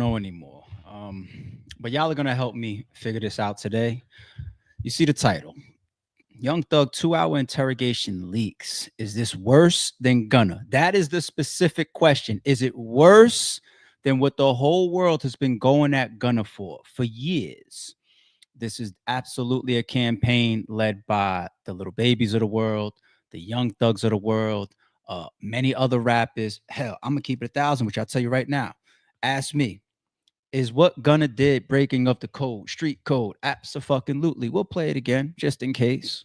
know anymore. But y'all are gonna help me figure this out today. You see the title. Young Thug 2 hour interrogation leaks. Is this worse than Gunna? That is the specific question. Is it worse than what the whole world has been going at Gunna for years? This is absolutely a campaign led by the little babies of the world, the young thugs of the world, many other rappers. Hell, I'm gonna keep it 1,000, which I'll tell you right now. Ask me, is what Gunna did breaking up the code, street code? Absolutely. We'll play it again just in case.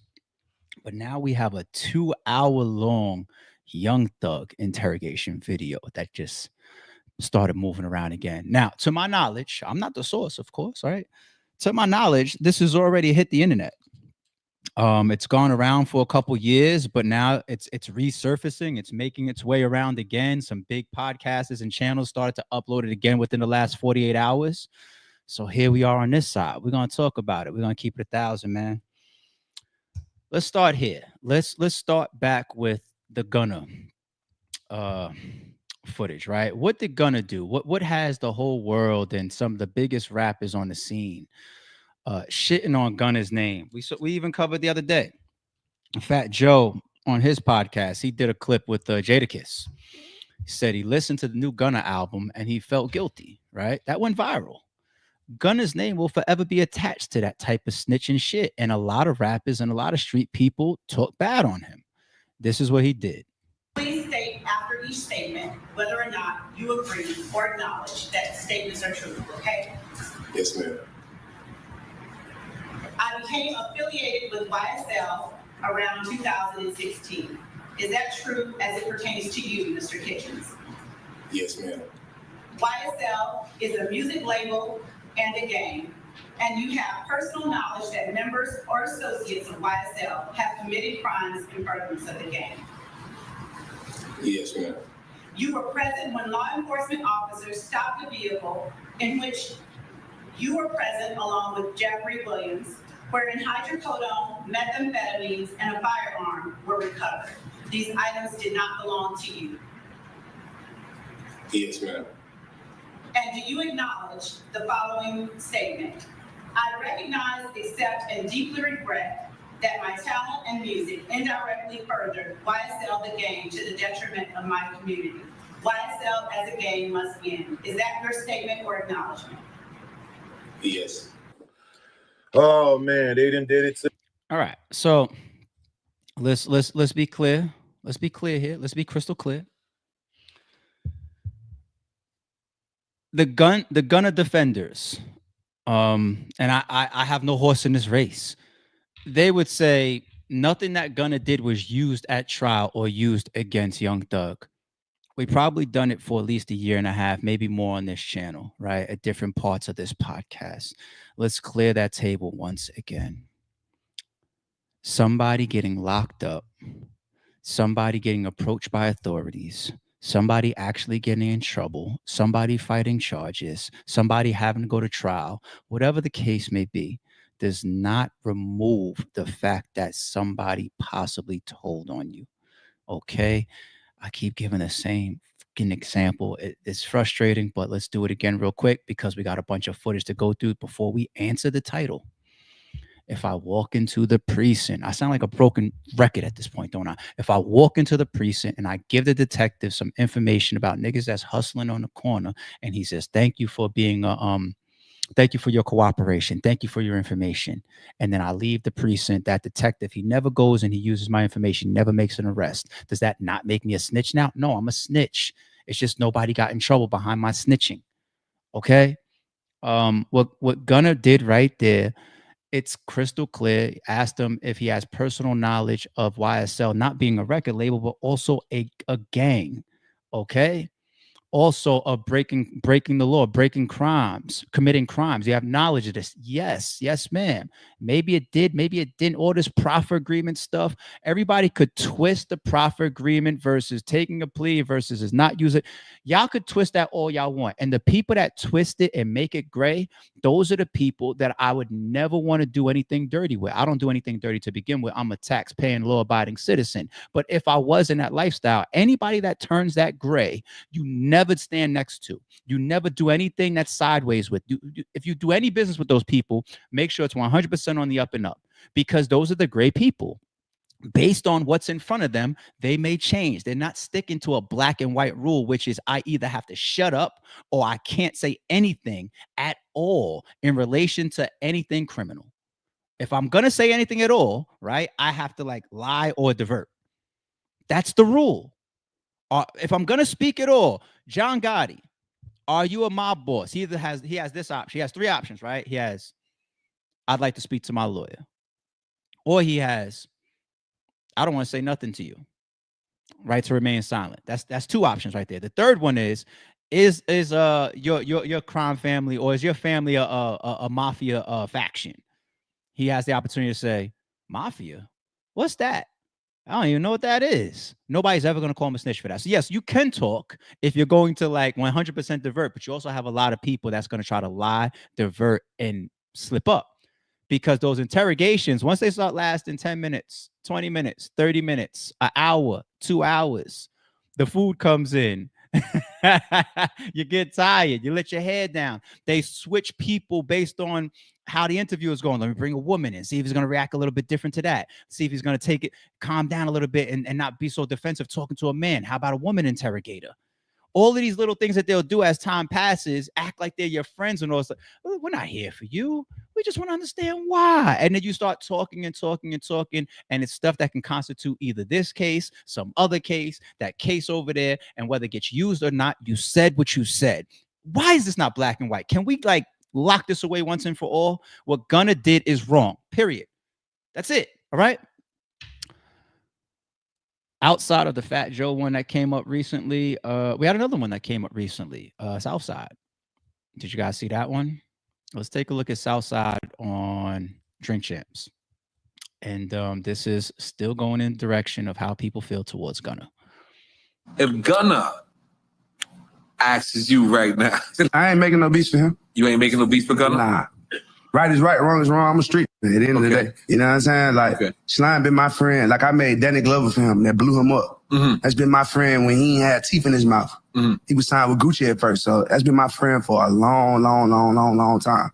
But now we have a 2 hour long Young Thug interrogation video that just started moving around again. Now, to my knowledge, I'm not the source, of course, right? To my knowledge, this has already hit the internet. It's gone around for a couple years, but now it's resurfacing. It's making its way around again. Some big podcasters and channels started to upload it again within the last 48 hours. So here we are on this side. We're gonna talk about it. We're gonna keep it 1,000, man. Let's start here. Let's start back with the Gunna uh footage, right? What did Gunna do? What has the whole world and some of the biggest rappers on the scene shitting on Gunna's name? We even covered the other day. Fat Joe on his podcast, he did a clip with Jadakiss. He said he listened to the new Gunna album and he felt guilty, right? That went viral. Gunna's name will forever be attached to that type of snitching shit. And a lot of rappers and a lot of street people took bad on him. This is what he did. Please state after each statement whether or not you agree or acknowledge that statements are true, okay? Yes, ma'am. I became affiliated with YSL around 2016. Is that true as it pertains to you, Mr. Kitchens? Yes, ma'am. YSL is a music label and a gang, and you have personal knowledge that members or associates of YSL have committed crimes in furtherance of the gang. Yes, ma'am. You were present when law enforcement officers stopped the vehicle in which you were present along with Jeffrey Williams, wherein hydrocodone, methamphetamines, and a firearm were recovered. These items did not belong to you. Yes, ma'am. And do you acknowledge the following statement? I recognize, accept, and deeply regret that my talent and music indirectly furthered YSL the gang to the detriment of my community. YSL as a gang must end. Is that your statement or acknowledgement? Yes. Oh man, they done did it. All right. So let's be clear. Let's be clear here. Let's be crystal clear. The Gunna defenders, and I have no horse in this race. They would say nothing that Gunna did was used at trial or used against Young Thug. We probably done it for at least a year and a half, maybe more on this channel, right? At different parts of this podcast. Let's clear that table once again. Somebody getting locked up, somebody getting approached by authorities, somebody actually getting in trouble, somebody fighting charges, somebody having to go to trial, whatever the case may be, does not remove the fact that somebody possibly told on you. Okay? I keep giving the same fucking example. It's frustrating, but let's do it again real quick because we got a bunch of footage to go through before we answer the title. If I walk into the precinct, I sound like a broken record at this point, don't I? If I walk into the precinct and I give the detective some information about niggas that's hustling on the corner, and he says, "Thank you for being thank you for your cooperation. Thank you for your information." And then I leave the precinct. That detective, he never goes and he uses my information, never makes an arrest. Does that not make me a snitch now? No, I'm a snitch. It's just nobody got in trouble behind my snitching. Okay. What Gunna did right there, it's crystal clear. Asked him if he has personal knowledge of YSL not being a record label, but also a gang. Okay. Also of breaking the law, breaking crimes, committing crimes. You have knowledge of this. Yes, ma'am. Maybe it did, maybe it didn't. All this proffer agreement stuff. Everybody could twist the proffer agreement versus taking a plea versus is not use it. Y'all could twist that all y'all want. And the people that twist it and make it gray, those are the people that I would never want to do anything dirty with. I don't do anything dirty to begin with. I'm a tax-paying, law-abiding citizen. But if I was in that lifestyle, anybody that turns that gray, you never never stand next to. You never do anything that's sideways with. If you do any business with those people, make sure it's 100% on the up and up, because those are the great people. Based on what's in front of them, they may change. They're not sticking to a black and white rule, which is I either have to shut up or I can't say anything at all in relation to anything criminal. If I'm going to say anything at all, right, I have to like lie or divert. That's the rule. If I'm going to speak at all, John Gotti, are you a mob boss? He has this option. He has three options, right? He has, I'd like to speak to my lawyer. Or he has, I don't want to say nothing to you. Right to remain silent. That's two options right there. The third one is your crime family, or is your family a mafia faction? He has the opportunity to say, mafia? What's that? I don't even know what that is. Nobody's ever going to call him a snitch for that. So yes, you can talk if you're going to like 100% divert, but you also have a lot of people that's going to try to lie, divert, and slip up. Because those interrogations, once they start lasting 10 minutes, 20 minutes, 30 minutes, an hour, 2 hours, the food comes in. You get tired. You let your head down. They switch people based on how the interview is going. Let me bring a woman in, see if he's going to react a little bit different to that. See if he's going to take it, calm down a little bit and not be so defensive talking to a man. How about a woman interrogator? All of these little things that they'll do as time passes, act like they're your friends and all stuff. We're not here for you. We just want to understand why. And then you start talking and talking and talking, and it's stuff that can constitute either this case, some other case, that case over there, and whether it gets used or not, you said what you said. Why is this not black and white? Can we like lock this away once and for all? What Gunna did is wrong, period. That's it, all right? Outside of the Fat Joe one that came up recently, we had another one that came up recently, Southside. Did you guys see that one? Let's take a look at Southside on Drink Champs. And this is still going in the direction of how people feel towards Gunna. If Gunna asks you right now, I ain't making no beats for him. you ain't making no beats for Gunna? Nah. Right is right, wrong is wrong. I'm a street man at the end of the day. You know what I'm saying? Like, Slime been my friend. Like, I made Danny Glover for him. That blew him up. That's been my friend when he ain't had teeth in his mouth. He was signed with Gucci at first. So that's been my friend for a long, long, long, long, long time.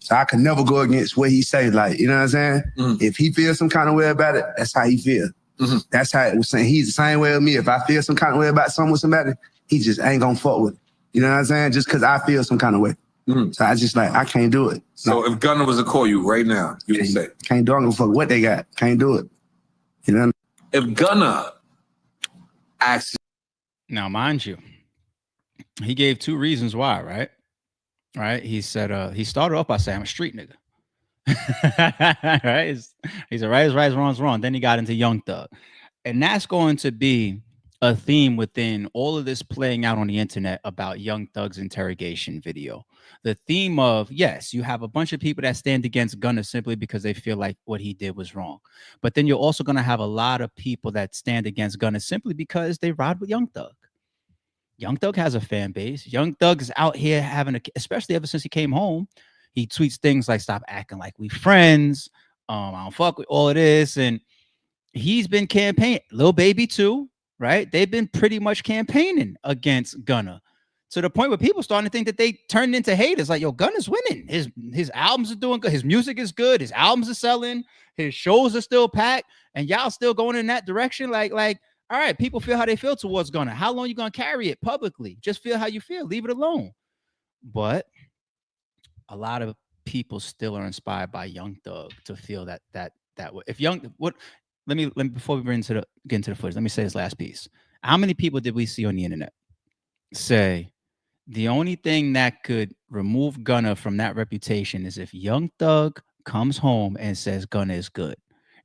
So I could never go against what he say. Like, you know what I'm saying? If he feels some kind of way about it, that's how he feel. That's how it was saying. He's the same way with me. If I feel some kind of way about something with somebody, he just ain't gonna fuck with it. You know what I'm saying? Just because I feel some kind of way. So I just like, I can't do it. So if Gunna was to call you right now, you would say? Can't do it. I don't give a fuck what they got. Can't do it. You know? If Gunna asks Now, mind you, he gave two reasons why, right? Right? He said, he started off by saying, I'm a street nigga. Right? He's a right is right, wrong is wrong. Then he got into Young Thug. And that's going to be a theme within all of this playing out on the internet about Young Thug's interrogation video. The theme of, yes, you have a bunch of people that stand against Gunna simply because they feel like what he did was wrong. But then you're also going to have a lot of people that stand against Gunna simply because they ride with Young Thug. Young Thug has a fan base. Young Thug is out here having especially ever since he came home, he tweets things like, stop acting like we friends. I don't fuck with all of this. And he's been campaigning. Lil Baby too, right? They've been pretty much campaigning against Gunna to the point where people starting to think that they turned into haters. Like, yo, Gunna's winning. His albums are doing good. His music is good. His albums are selling. His shows are still packed. And y'all still going in that direction. Like, all right, people feel how they feel towards Gunna. How long you going to carry it publicly? Just feel how you feel. Leave it alone. But a lot of people still are inspired by Young Thug to feel that way. If let me before we get into the footage, let me say this last piece. How many people did we see on the internet say the only thing that could remove Gunna from that reputation is if Young Thug comes home and says Gunna is good?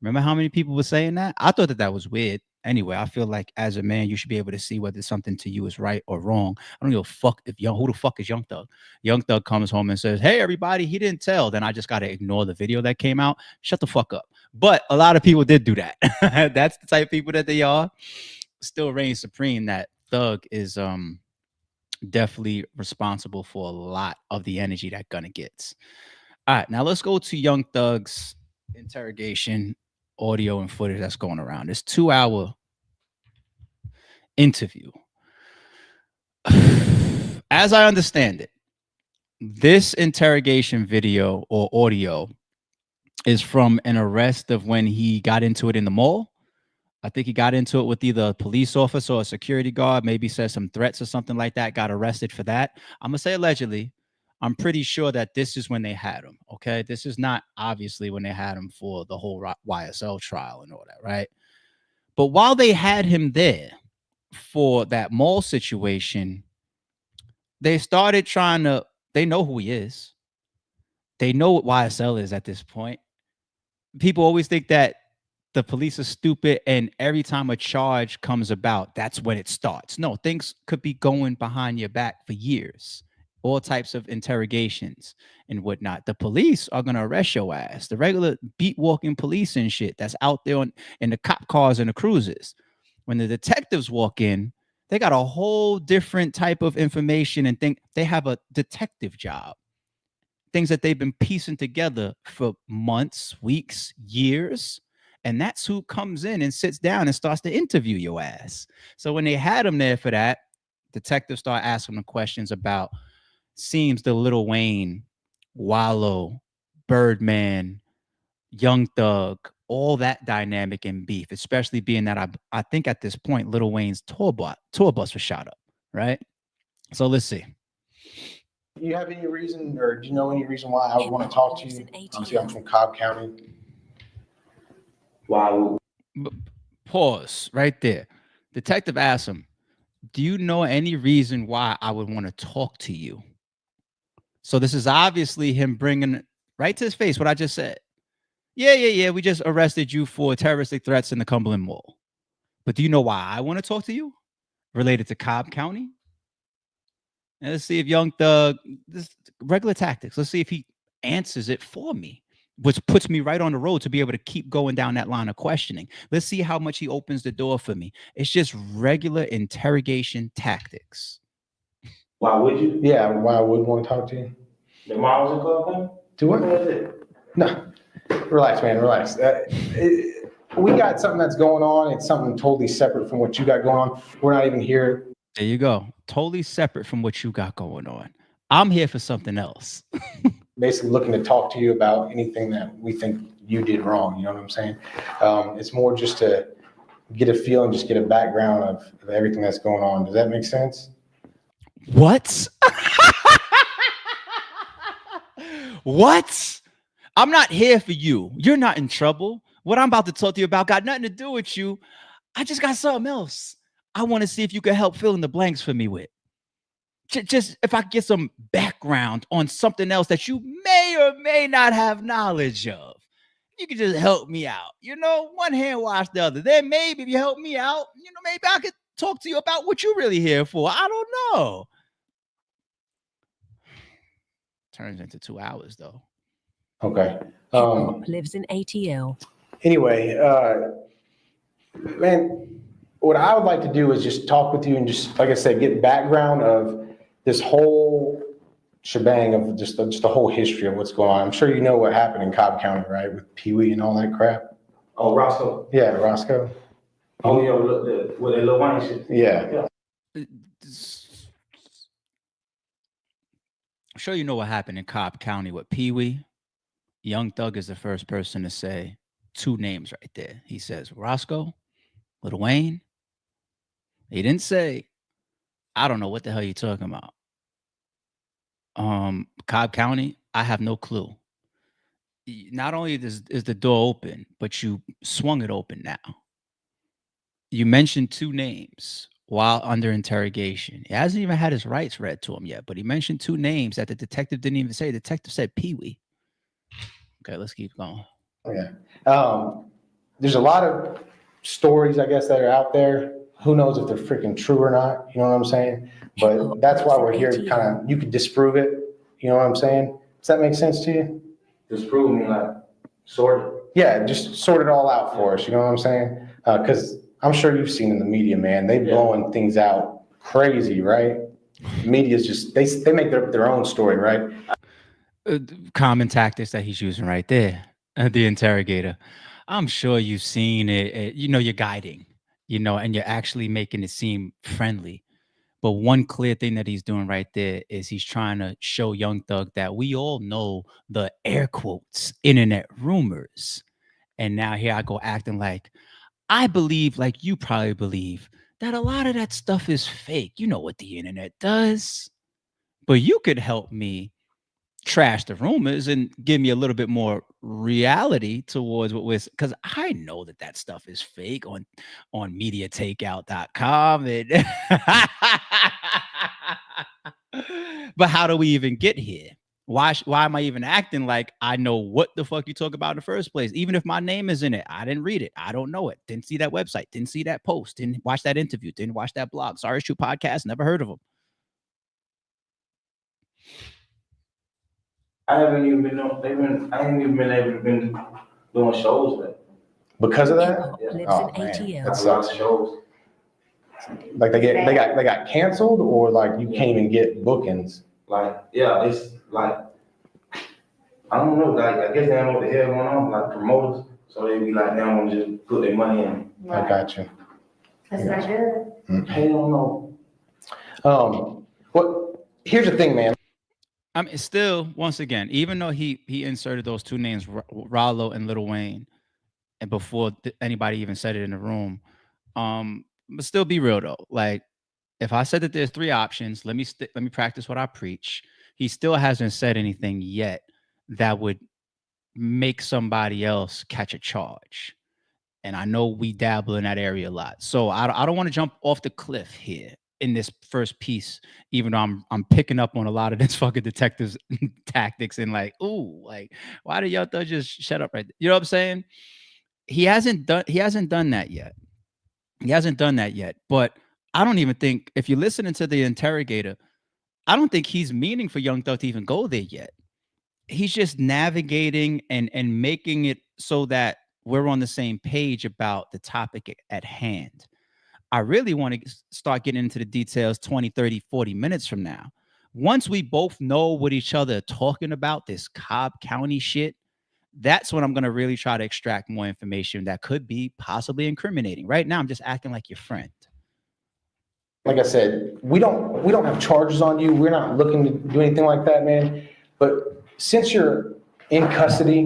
Remember how many people were saying that? I thought that was weird. Anyway, I feel like as a man, you should be able to see whether something to you is right or wrong. I don't give a fuck who the fuck is Young Thug. Young Thug comes home and says, hey, everybody, he didn't tell. Then I just got to ignore the video that came out. Shut the fuck up. But a lot of people did do that. That's the type of people that they are. Still reigns supreme that Thug is definitely responsible for a lot of the energy that Gunna gets. All right, now let's go to Young Thug's interrogation audio and footage that's going around. This 2-hour interview. As I understand it, this interrogation video or audio is from an arrest of when he got into it in the mall. I think he got into it with either a police officer or a security guard, maybe said some threats or something like that, got arrested for that. I'm going to say allegedly. I'm pretty sure that this is when they had him. Okay. This is not obviously when they had him for the whole YSL trial and all that. Right. But while they had him there for that mall situation, they started trying to, they know who he is. They know what YSL is at this point. People always think that the police are stupid and every time a charge comes about, that's when it starts. No, things could be going behind your back for years. All types of interrogations and whatnot. The police are going to arrest your ass. The regular beat walking police and shit that's out there in the cop cars and the cruises. When the detectives walk in, they got a whole different type of information and think they have a detective job. Things that they've been piecing together for months, weeks, years. And that's who comes in and sits down and starts to interview your ass. So when they had him there for that, detectives start asking him questions about seems the Lil Wayne, Wallow, Birdman, Young Thug, all that dynamic and beef, especially being that I think at this point, Lil Wayne's tour bus was shot up, right? So let's see. Do you have any reason, or do you know any reason why I would want to talk to you? Obviously, I'm from Cobb County. Why? Pause right there. Detective asked him, do you know any reason why I would want to talk to you? So this is obviously him bringing right to his face what I just said. Yeah. We just arrested you for terroristic threats in the Cumberland Mall. But do you know why I want to talk to you? Related to Cobb County? And let's see if Young Thug, this regular tactics. Let's see if he answers it for me, which puts me right on the road to be able to keep going down that line of questioning. Let's see how much he opens the door for me. It's just regular interrogation tactics. Why would you? Yeah, why I would want to talk to you. The models in club? Do what? No, relax, man, relax. We got something that's going on. It's something totally separate from what you got going on. We're not even here. There you go. Totally separate from what you got going on. I'm here for something else. Basically looking to talk to you about anything that we think you did wrong. You know what I'm saying? It's more just to get a feel and just get a background of everything that's going on. Does that make sense? What? What? I'm not here for you. You're not in trouble. What I'm about to talk to you about got nothing to do with you. I just got something else I want to see if you can help fill in the blanks for me with. Just if I get some background on something else that you may or may not have knowledge of. You can just help me out. You know, one hand wash the other. Then maybe if you help me out, you know, maybe I could talk to you about what you're really here for. I don't know. Turns into 2 hours though. Okay. Lives in ATL. Anyway, man, what I would like to do is just talk with you and just, like I said, get background of this whole shebang of just the whole history of what's going on. I'm sure you know what happened in Cobb County, right, with Pee Wee and all that crap. Oh, Roscoe. Yeah, Roscoe. Oh, yeah, with that Lil Wayne shit. Yeah. I'm sure you know what happened in Cobb County with Pee Wee. Young Thug is the first person to say 2 names right there. He says Roscoe, Lil Wayne. He didn't say, I don't know what the hell you're talking about. Cobb County, I have no clue. Not only is the door open, but you swung it open now. You mentioned 2 names while under interrogation. He hasn't even had his rights read to him yet, but he mentioned 2 names that the detective didn't even say. The detective said Pee Wee. Okay, let's keep going. Yeah. There's a lot of stories, I guess, that are out there. Who knows if they're freaking true or not? You know what I'm saying? But that's why we're here to kind of, you could disprove it. You know what I'm saying? Does that make sense to you? Disprove me, like, sort it. Yeah, just sort it all out for us. You know what I'm saying? Because I'm sure you've seen in the media, man, they blowing things out crazy, right? Media's just, they make their own story, right? Common tactics that he's using right there, the interrogator. I'm sure you've seen it. You know, you're guiding, you know, and you're actually making it seem friendly. But one clear thing that he's doing right there is he's trying to show Young Thug that we all know the air quotes internet rumors. And now here I go acting like I believe, like you probably believe, that a lot of that stuff is fake. You know what the internet does. But you could help me trash the rumors and give me a little bit more reality towards what was, because I know that that stuff is fake on mediatakeout.com and but how do we even get here? Why am I even acting like I know what the fuck you talk about in the first place? Even if my name is in it, I didn't read it, I don't know it, didn't see that website, didn't see that post, didn't watch that interview, didn't watch that blog. Sorry, Shoot podcast, never heard of them. I haven't even been on. I ain't even been able to been doing shows like. Because of that? Hip-hop lives Oh, in man, ATL. that A lot sucks. of shows. Like they got canceled, or like you can't even get bookings. Like, yeah, it's like, I don't know, like, I guess they don't know what the hell going on, like promoters, so they be like, they don't want to just put their money in. I got you. That's not good. Hell no. What? Here's the thing, man. I mean, still, once again, even though he inserted those two names, Rollo and Lil Wayne, and before anybody even said it in the room, but still be real though. Like, if I said that there's three options, let me practice what I preach. He still hasn't said anything yet that would make somebody else catch a charge. And I know we dabble in that area a lot, so I don't want to jump off the cliff here in this first piece, even though I'm picking up on a lot of this fucking detectives tactics and like, ooh, like, why did y'all just shut up right there? You know what I'm saying? He hasn't done that yet. He hasn't done that yet. But I don't even think, if you're listening to the interrogator, I don't think he's meaning for Young Thug to even go there yet. He's just navigating and making it so that we're on the same page about the topic at hand. I really want to start getting into the details 20, 30, 40 minutes from now. Once we both know what each other are talking about, this Cobb County shit, that's when I'm going to really try to extract more information that could be possibly incriminating. Right now, I'm just acting like your friend. Like I said, we don't have charges on you. We're not looking to do anything like that, man. But since you're in custody,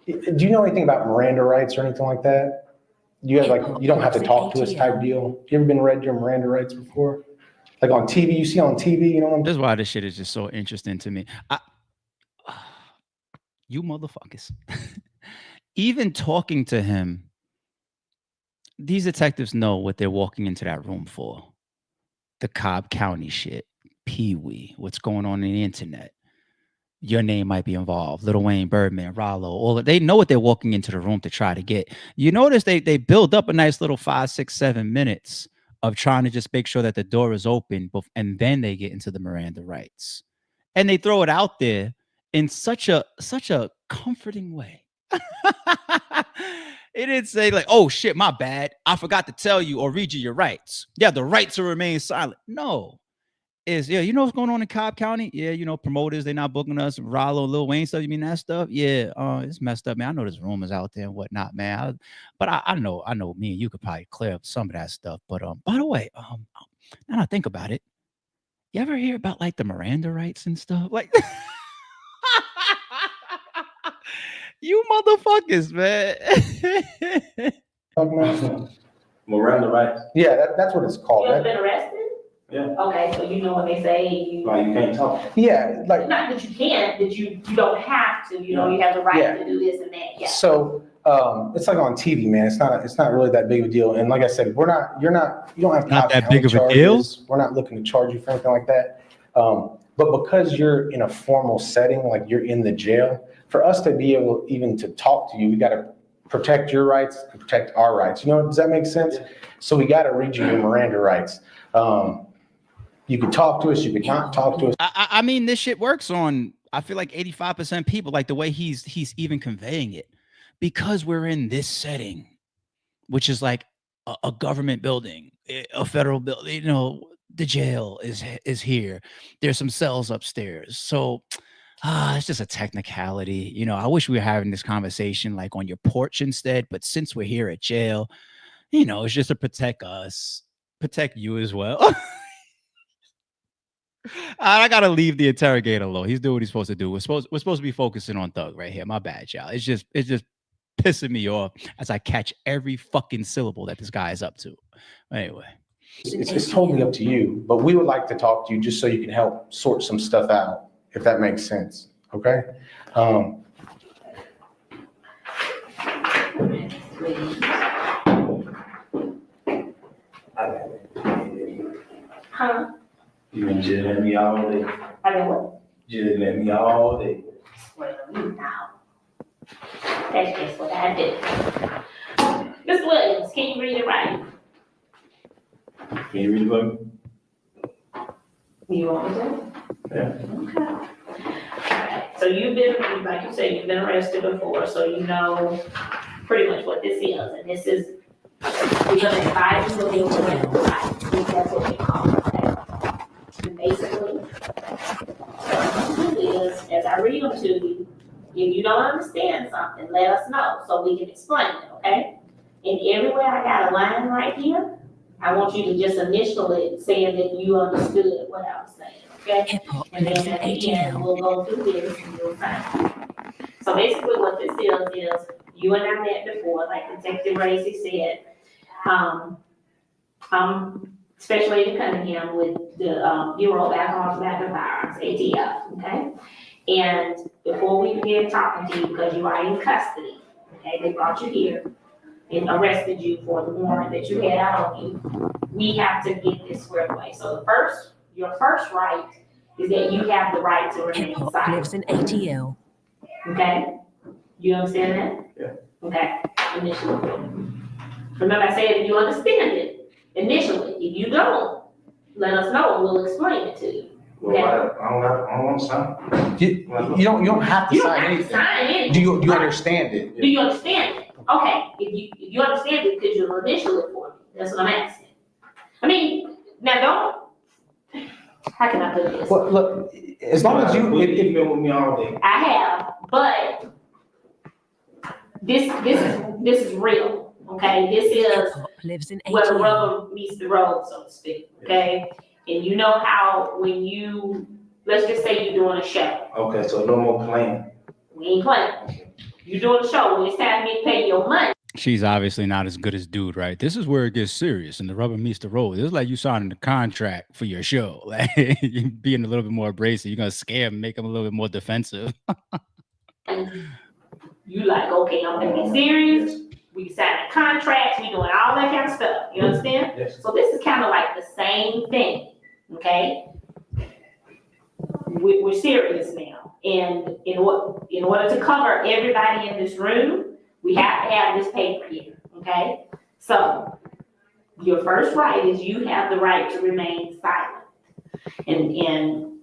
do you know anything about Miranda rights or anything like that? You have you don't have to talk to us type deal. You ever been read your Miranda rights before? Like on TV, you see on TV, you know what I'm This is why this shit is just so interesting to me. You motherfuckers. Even talking to him, these detectives know what they're walking into that room for. The Cobb County shit, Pee Wee, what's going on in the internet. Your name might be involved. Lil Wayne, Birdman, Rollo, all they know what they're walking into the room to try to get. You notice they build up a nice little 5, 6, 7 minutes of trying to just make sure that the door is open, and then they get into the Miranda rights. And they throw it out there in such a comforting way. It didn't say like, oh shit, my bad, I forgot to tell you or read you your rights. Yeah, the right to remain silent. No. Is, yeah, you know what's going on in Cobb County? Yeah, you know, promoters, they're not booking us. Rollo, Lil Wayne stuff. You mean that stuff? Yeah, it's messed up, man. I know there's rumors out there and whatnot, man. But I know me and you could probably clear up some of that stuff. But by the way, now I think about it, you ever hear about like the Miranda rights and stuff? Like, you motherfuckers, man. Miranda rights. Yeah, that's what it's called. You ever been arrested? Yeah. Okay, so you know when they say Like, you can't talk. Yeah, like, not that you can't, that you don't have to, you know, you have the right to do this and that, yeah. so it's like on TV, man. It's not really that big of a deal. And like I said, you don't have Not that County big of a deal? charges. We're not looking to charge you for anything like that. But because you're in a formal setting, like you're in the jail, for us to be able even to talk to you, we got to protect your rights and protect our rights. You know, does that make sense? So we got to read you your Miranda rights. You can talk to us, you can not talk to us. I mean, this shit works on, I feel like 85% people, like the way he's even conveying it, because we're in this setting, which is like a government building, a federal building, you know, the jail is here. There's some cells upstairs. So it's just a technicality. You know, I wish we were having this conversation like on your porch instead, but since we're here at jail, you know, it's just to protect us, protect you as well. I gotta leave the interrogator alone. He's doing what he's supposed to do. We're supposed to be focusing on Thug right here. My bad, y'all. It's just pissing me off as I catch every fucking syllable that this guy is up to. Anyway. It's totally up to you, but we would like to talk to you just so you can help sort some stuff out, if that makes sense. Okay? Huh? You been jilling me all day. I mean what? Jilling me all day. Well, you now. That's just what I do. Miss Williams, can you read it right? Can you read it for me? You want me to? Yeah. Okay. Alright, so you've been, like you said, you've been arrested before, so you know pretty much what this is, and this is, we're gonna advise you what you're doing, right? That's what we call it, okay? And basically, what you do is, as I read them to you, if you don't understand something, let us know, so we can explain it, okay? And everywhere I got a line right here, I want you to just initial it, saying that you understood what I was saying, okay? And then at the end, we'll go through this and you'll find it. So basically what this is you and I met before, like Detective Racy said. I'm Special Agent Cunningham with the Bureau of Alcohol, Tobacco, and Firearms, ATF, okay? And before we begin talking to you, because you are in custody, okay, they brought you here and arrested you for the warrant that you had out on you, we have to get this squared away. So your first right is that you have the right to remain silent. Lives in ATL. Okay? You understand that? Yeah. Okay, initially. Remember I said if you understand it, initially. If you don't, let us know and we'll explain it to you. Okay? Well, I don't want to sign. You don't have to sign anything. Do you understand it? Do you understand it? Okay, if you understand it, could you initial it for me? That's what I'm asking. I mean, now don't, how can I put this? Well, look, as long as you've been with me all day. I have, but this is real, okay? This is Lives in where the ATL. rubber meets the road, so to speak, okay? And you know how when you, let's just say you're doing a show. Okay, so no more playing. We ain't playing. You're doing a show, when it's time for me to pay your money. She's obviously not as good as dude, right? This is where it gets serious and the rubber meets the road. This is like you signing a contract for your show. Like you being a little bit more abrasive. You're gonna scare him, make him a little bit more defensive. And you like, okay, I'm gonna be serious. We signing contracts, we doing all that kind of stuff. You understand? Yes. So this is kind of like the same thing, okay? We're serious now. And in order to cover everybody in this room, we have to have this paper here, okay? So your first right is you have the right to remain silent. And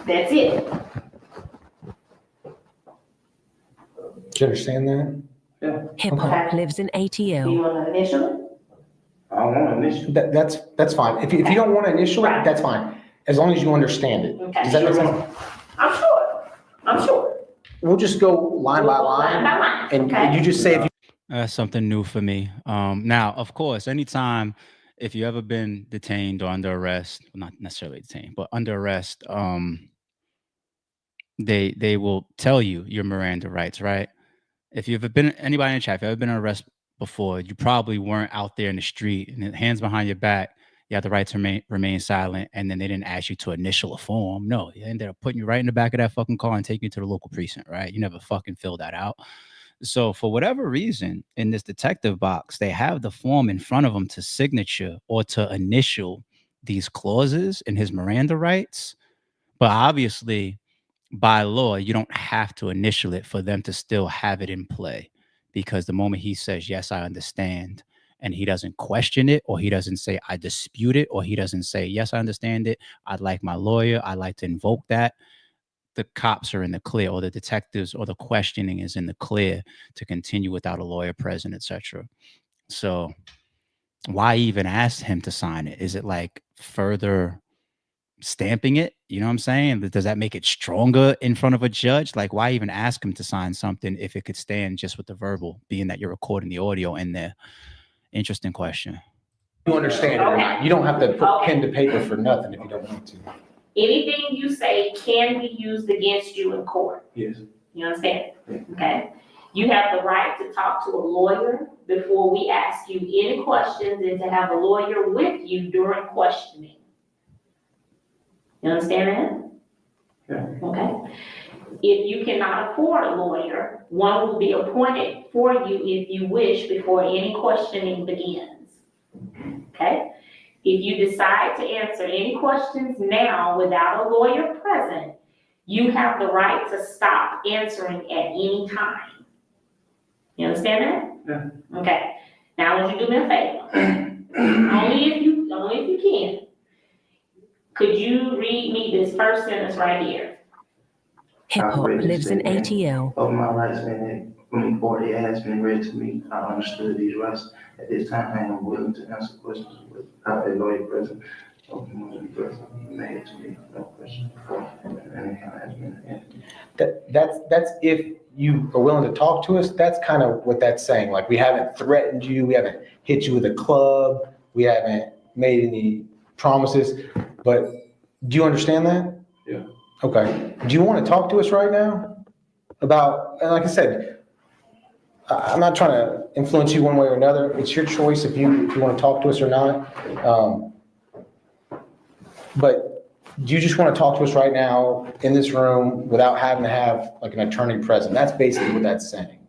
that's it. Do you understand that? Hip hop lives in Do you ATL. want to initial it? I don't want to initial. That's fine. If you don't want to initial it, that's fine. As long as you understand it. Okay. Does that make sense? I'm sure. We'll just go line by line. Line by line, And okay. you just say if you. That's something new for me. Now, of course, anytime if you ever been detained or under arrest, well, not necessarily detained, but under arrest, they will tell you your Miranda rights, right? If you've ever been anybody in the chat, if you've ever been in arrest before, you probably weren't out there in the street and hands behind your back. You have the right to remain silent, and then they didn't ask you to initial a form. No, they ended up putting you right in the back of that fucking car and taking you to the local precinct, right? You never fucking filled that out. So for whatever reason, in this detective box, they have the form in front of them to signature or to initial these clauses in his Miranda rights. But obviously, by law, you don't have to initial it for them to still have it in play. Because the moment he says, yes, I understand, and he doesn't question it, or he doesn't say, I dispute it, or he doesn't say, yes, I understand it, I'd like my lawyer, I'd like to invoke that, the cops are in the clear, or the detectives or the questioning is in the clear to continue without a lawyer present, etc. So why even ask him to sign it? Is it like further stamping it? You know what I'm saying? Does that make it stronger in front of a judge? Like, why even ask him to sign something if it could stand just with the verbal, being that you're recording the audio in there? Interesting question. You understand it or Okay. not. You don't have to put Okay. pen to paper for nothing if you don't want to. Anything you say can be used against you in court. Yes. You understand? Yeah. Okay? You have the right to talk to a lawyer before we ask you any questions and to have a lawyer with you during questioning. You understand that? Yeah. Okay? If you cannot afford a lawyer, one will be appointed for you if you wish before any questioning begins. Okay? If you decide to answer any questions now without a lawyer present, you have the right to stop answering at any time. You understand that? Yeah. Okay. Now, would you do me a favor? only if you can. Could you read me this first sentence right here? Hip hop lives in ATL. Of my rights been court, it has been read to me. I understood these rights. At this time, I am willing to answer questions without a lawyer present. Made to me, no question before, and has been answered. That's if you are willing to talk to us. That's kind of what that's saying. Like, we haven't threatened you, we haven't hit you with a club, we haven't made any promises. But do you understand that? Yeah. Okay. Do you want to talk to us right now about? And like I said, I'm not trying to influence you one way or another. It's your choice if you want to talk to us or not. But do you just want to talk to us right now in this room without having to have like an attorney present? That's basically what that's saying.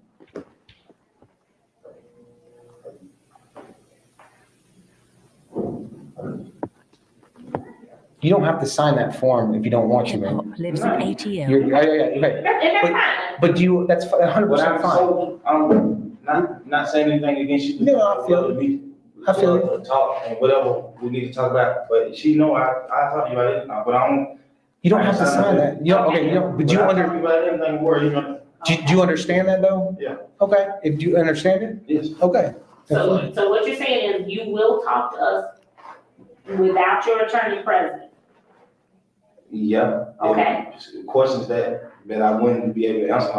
You don't have to sign that form if you don't want to, Hip hop man. lives in ATL. Yeah, okay. And that's But- fine. But do you, that's 100% fine. So, not saying anything against you. No, I feel it. I feel it. Talk and whatever we need to talk about, but she know I talk to you about it, but I don't. You don't have to sign that. You don't, okay, you don't, but do you When I talk to under, you about anything, worry, you know. do you understand that though? Yeah. Okay, if you understand it, Yes. okay. That's fine. So what you're saying is you will talk to us without your attorney present. Yeah. Okay. Questions that I wouldn't be able to answer,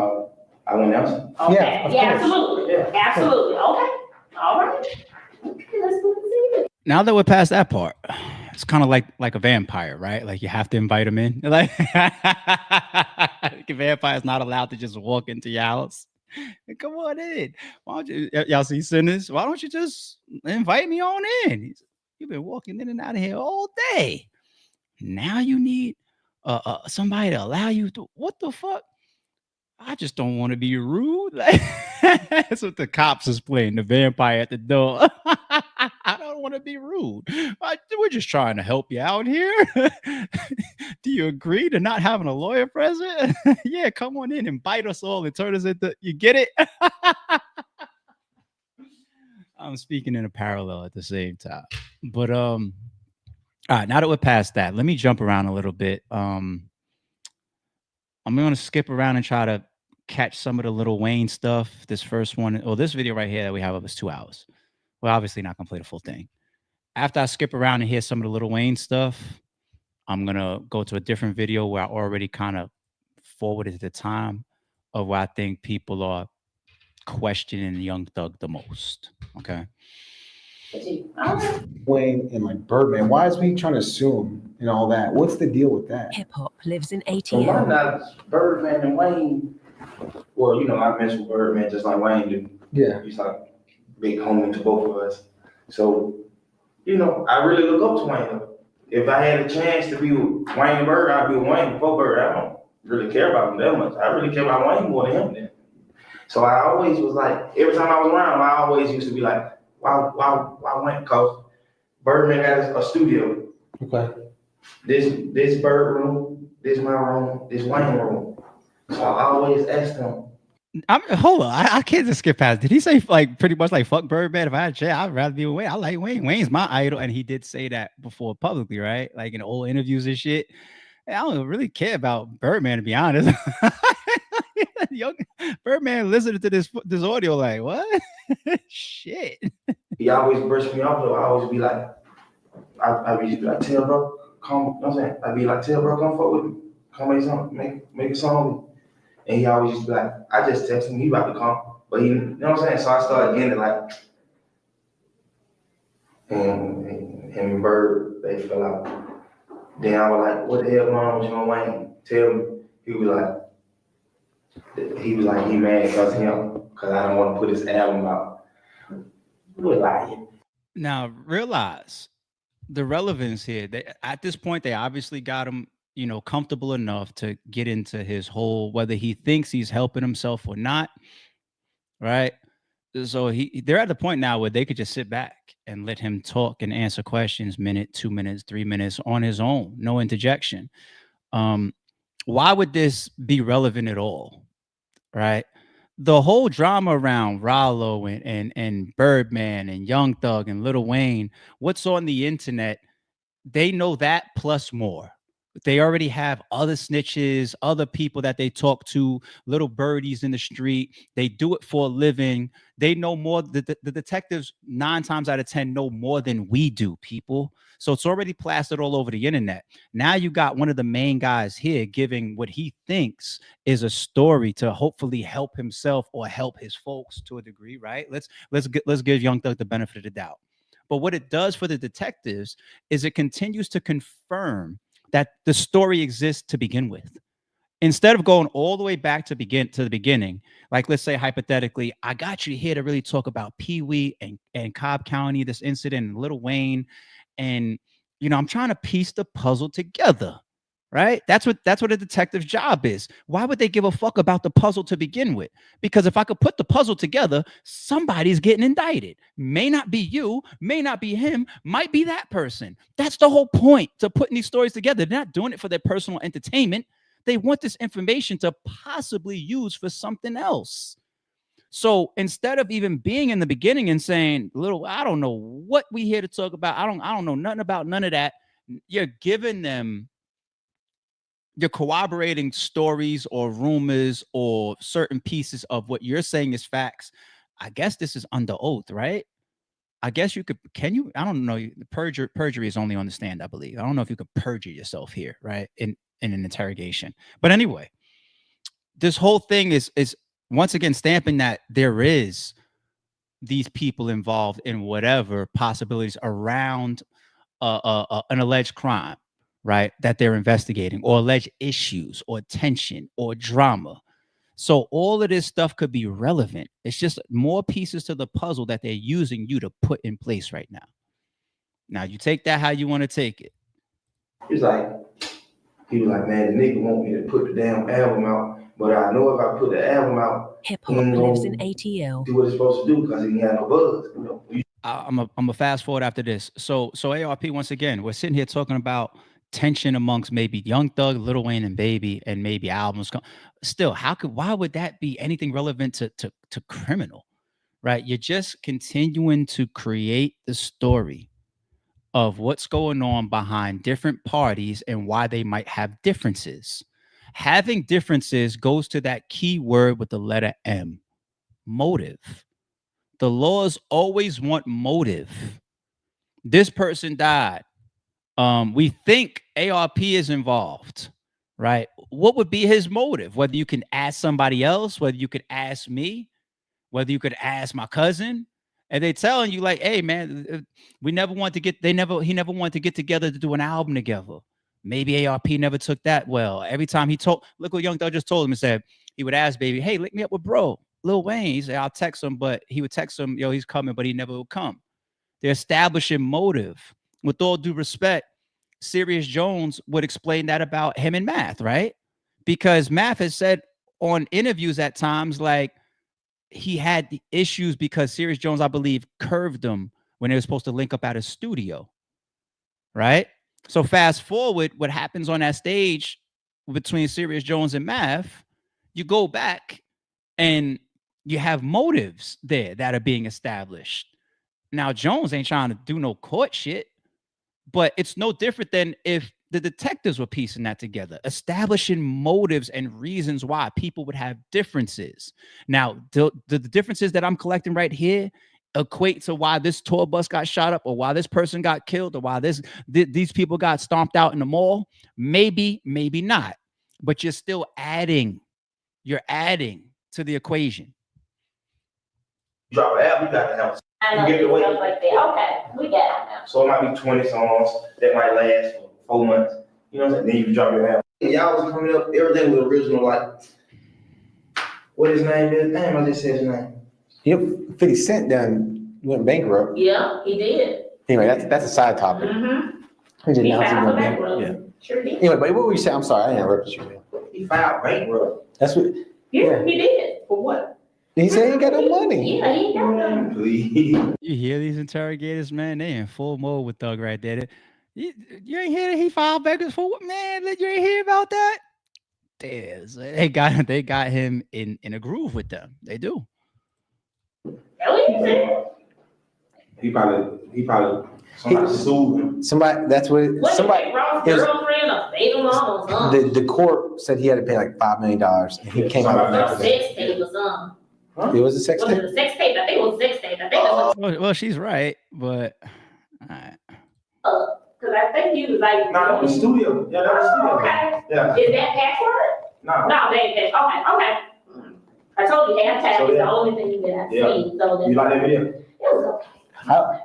I wouldn't answer. Okay, Yeah, of yeah, course. absolutely, Yeah. absolutely, okay, all right. Okay, let's do it. Now that we're past that part, it's kind of like a vampire, right? Like you have to invite him in. Like a vampire's not allowed to just walk into your house. Come on in. Why don't you, y'all see sinners? Why don't you just invite me on in? You've been walking in and out of here all day. Now you need somebody to allow you to. What the fuck? I just don't want to be rude. Like, that's what the cops is playing. The vampire at the door. I don't want to be rude. We're just trying to help you out here. Do you agree to not having a lawyer present? Yeah, come on in and bite us all and turn us into. You get it? I'm speaking in a parallel at the same time. But all right, now that we're past that, let me jump around a little bit. I'm going to skip around and try to catch some of the Lil Wayne stuff. This first one, or this video right here that we have up is 2 hours. We're obviously not going to play the full thing. After I skip around and hear some of the Lil Wayne stuff, I'm going to go to a different video where I already kind of forwarded the time of where I think people are questioning Young Thug the most. Okay. Wayne and like Birdman, why is we trying to sue him and all that? What's the deal with that? Hip hop lives in So why ATL. not Birdman and Wayne? Well, you know, I mentioned Birdman just like Wayne do. Yeah. He's like big homie to both of us. So, you know, I really look up to Wayne. If I had a chance to be with Wayne and Bird, I'd be with Wayne before Bird. I don't really care about him that much. I really care about Wayne more than him then. So I always was like, every time I was around, I always used to be like, why Wayne? Because Birdman got a studio. Okay. This Bird room, this my room, this Wayne room. So I always asked him. Hold on, I can't just skip past. Did he say like pretty much like fuck Birdman? If I had a chance, I'd rather be with Wayne. I like Wayne. Wayne's my idol, and he did say that before publicly, right? Like in old interviews and shit. I don't really care about Birdman, to be honest. Young Birdman listening to this audio like what? Shit. He always brushed me off though. I always be like, I be like, tell bro, come, you know what I'm saying? I be like, tell bro, come fuck with me. Come make something, make a song with me. And he always used to be like, I just text him, he about to come. But he, you know what I'm saying? So I started getting it like, and him and Bird, they fell out. Then I was like, what the hell going on with John Wayne? Tell me. He was like, he mad because I don't want to put his album out. We're lying. Now realize the relevance here. At this point, they obviously got him, comfortable enough to get into his whole, whether he thinks he's helping himself or not, right? So they're at the point now where they could just sit back and let him talk and answer questions, minute, 2 minutes, 3 minutes on his own, no interjection. Why would this be relevant at all? Right? The whole drama around Rollo and Birdman and Young Thug and Lil Wayne, what's on the internet, they know that plus more. They already have other snitches, other people that they talk to, little birdies in the street. They do it for a living. They know more. The detectives 9 times out of 10 know more than we do, people. So it's already plastered all over the internet. Now you got one of the main guys here giving what he thinks is a story to hopefully help himself or help his folks to a degree, right? Let's give Young Thug the benefit of the doubt. But what it does for the detectives is it continues to confirm that the story exists to begin with. Instead of going all the way back to the beginning, like let's say hypothetically, I got you here to really talk about Pee Wee and Cobb County, this incident, and Lil Wayne, and I'm trying to piece the puzzle together, right? That's what a detective's job is. Why would they give a fuck about the puzzle to begin with? Because if I could put the puzzle together, somebody's getting indicted. May not be you, may not be him, might be that person. That's the whole point to putting these stories together. They're not doing it for their personal entertainment. They want this information to possibly use for something else. So instead of even being in the beginning and saying, I don't know what we here to talk about. I don't know nothing about none of that. You're corroborating stories or rumors or certain pieces of what you're saying is facts. I guess this is under oath, right? I guess I don't know. Perjury is only on the stand, I believe. I don't know if you could perjure yourself here, right? In an interrogation. But anyway, this whole thing is once again stamping that there is these people involved in whatever possibilities around an alleged crime, right? That they're investigating, or alleged issues or tension or drama. So all of this stuff could be relevant. It's just more pieces to the puzzle that they're using you to put in place right now. Now you take that how you want to take it. He was like, man, the nigga want me to put the damn album out, but I know if I put the album out, Hip hop lives in ATL. do what it's supposed to do because he had no buzz. I'm a fast forward after this. So ARP, once again, we're sitting here talking about tension amongst maybe Young Thug, Lil Wayne, and Baby, and maybe albums. Still, why would that be anything relevant to criminal, right? You're just continuing to create the story of what's going on behind different parties and why they might have differences. Having differences goes to that key word with the letter M, motive. The laws always want motive. This person died. We think ARP is involved, right? What would be his motive? Whether you can ask somebody else, whether you could ask me, whether you could ask my cousin, and they telling you like, hey man, he never wanted to get together to do an album together. Maybe ARP never took that well. Every time look what Young Thug just told him and said, he would ask Baby, hey, link me up with bro, Lil Wayne. He said, I'll text him, but he would text him, yo, he's coming, but he never would come. They're establishing motive. With all due respect, Serious Jones would explain that about him and Math, right? Because Math has said on interviews at times, like, he had the issues because Serious Jones, I believe, curved him when they were supposed to link up at a studio, right? So fast forward, what happens on that stage between Serious Jones and Math, you go back and you have motives there that are being established. Now, Jones ain't trying to do no court shit, but it's no different than if the detectives were piecing that together, establishing motives and reasons why people would have differences. Now, the differences that I'm collecting right here equate to why this tour bus got shot up, or why this person got killed, or why these people got stomped out in the mall. Maybe, maybe not. But you're still adding. You're adding to the equation. Drop an album, you gotta have. I know, You get the way. stuff like that. Okay, we got it now. So it might be 20 songs that might last for 4 months. You know what I'm saying? Then you can drop your album. And y'all was coming up, everything was original, like, what his name is? Damn, I just said his name. Yep, 50 Cent done went bankrupt. Yeah, he did. Anyway, that's a side topic. Mm-hmm. He did He announce he filed for went bankrupt. bankruptcy. Sure did. Anyway, but what were you saying? I'm sorry, I interrupted you, man. He filed bankrupt. That's what Yeah, he did. For what? he said. He ain't got no money. Yeah, he ain't got none. Man, please. You hear these interrogators, man? They in full mode with Thug right there. You ain't hear that he filed beggars for what, man? You ain't hear about that? They got him in a groove with them. They do. That what you said? He probably somebody sued him. Somebody. That's what. What, Somebody. Ross' it was- girlfriend or fatal mom or something? The court said he had to pay like $5 million, and he came out Or with sex tape or something. Huh? It was a sex Was tape. it a sex tape? I think it was a sex tape. I think it was, Well, she's right, but because I think he was like. Nah, that was the studio. Yeah, that was the studio. Okay. Yeah. Is that password? Nah. No, they ain't password. Okay. I told you halftime So, is the yeah. only thing that I've Yeah. seen, so You that, like that video? it was okay.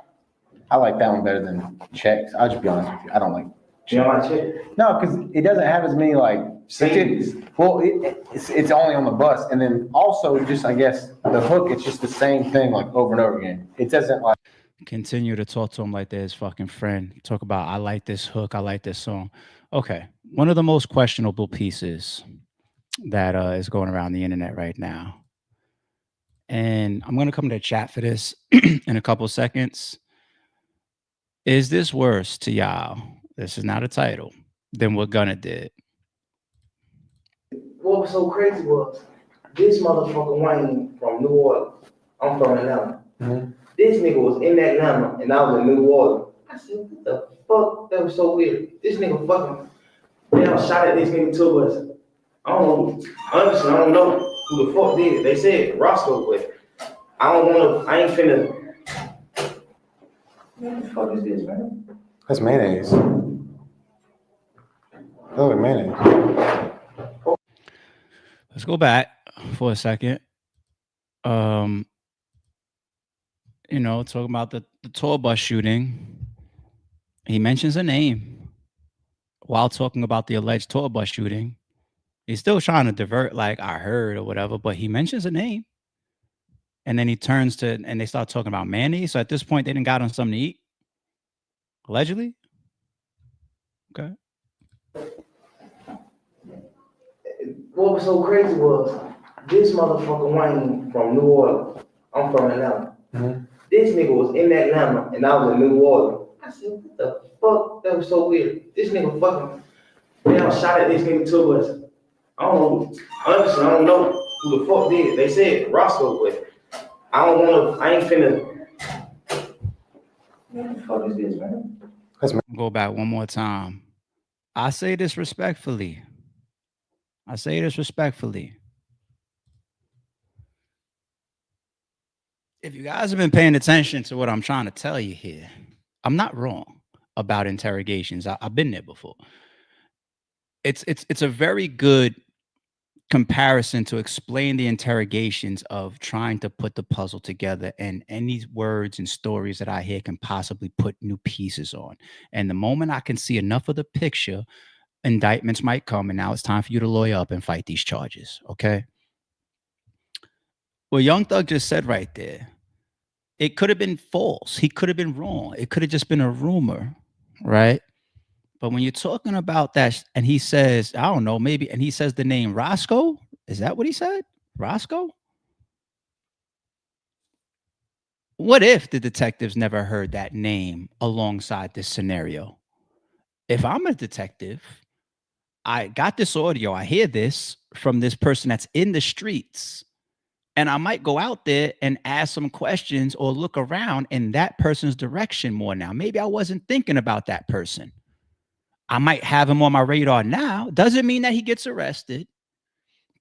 I like that one better than checks. I'll just be honest with you. I don't like. You don't like check? No, because it doesn't have as many like. Well, it's only on the bus, and then also just I guess the hook. It's just the same thing like over and over again. It doesn't like. continue to talk to him like they're his fucking friend. Talk about, I like this hook, I like this song. Okay, one of the most questionable pieces that is going around the internet right now. And I'm going to come to the chat for this in a couple seconds. Is this worse to y'all? This is not a title. Than what Gunna did. What was so crazy was this motherfucker Wayne from New Orleans. I'm from Atlanta. Mm-hmm. This nigga was in Atlanta and I was in New Orleans. I said, what the fuck? That was so weird. This nigga fucking, they done shot at this nigga to us. I don't know. Honestly, I don't know who the fuck did it. They said Roscoe, but I ain't finna. What the fuck is this, man? That's mayonnaise. Oh, mayonnaise. Let's go back for a second. Talking about the tour bus shooting. He mentions a name while talking about the alleged tour bus shooting. He's still trying to divert, like I heard or whatever, but he mentions a name. And then he turns to, and they start talking about mayonnaise. So at this point, they didn't got on something to eat. Allegedly. Okay. What was so crazy was this motherfucker Wayne from New Orleans. I'm from Atlanta. Mm-hmm. This nigga was in Atlanta and I was in New Orleans. I said, what the fuck? That was so weird. This nigga fucking, they done shot at this nigga to us. I don't know. Honestly, I don't know who the fuck did it. They said Roscoe, but I ain't finna. What the fuck is this, man? Let's go back one more time. I say this respectfully. If you guys have been paying attention to what I'm trying to tell you here, I'm not wrong about interrogations. I've been there before. It's a very good comparison to explain the interrogations of trying to put the puzzle together, and any words and stories that I hear can possibly put new pieces on. And the moment I can see enough of the picture, indictments might come, and now it's time for you to lawyer up and fight these charges. Okay. Well, Young Thug just said right there, it could have been false. He could have been wrong. It could have just been a rumor, right? But when you're talking about that, and he says, I don't know, maybe, and he says the name Roscoe. Is that what he said? Roscoe? What if the detectives never heard that name alongside this scenario? If I'm a detective, I got this audio, I hear this from this person that's in the streets, and I might go out there and ask some questions or look around in that person's direction more now. Maybe I wasn't thinking about that person. I might have him on my radar now. Doesn't mean that he gets arrested.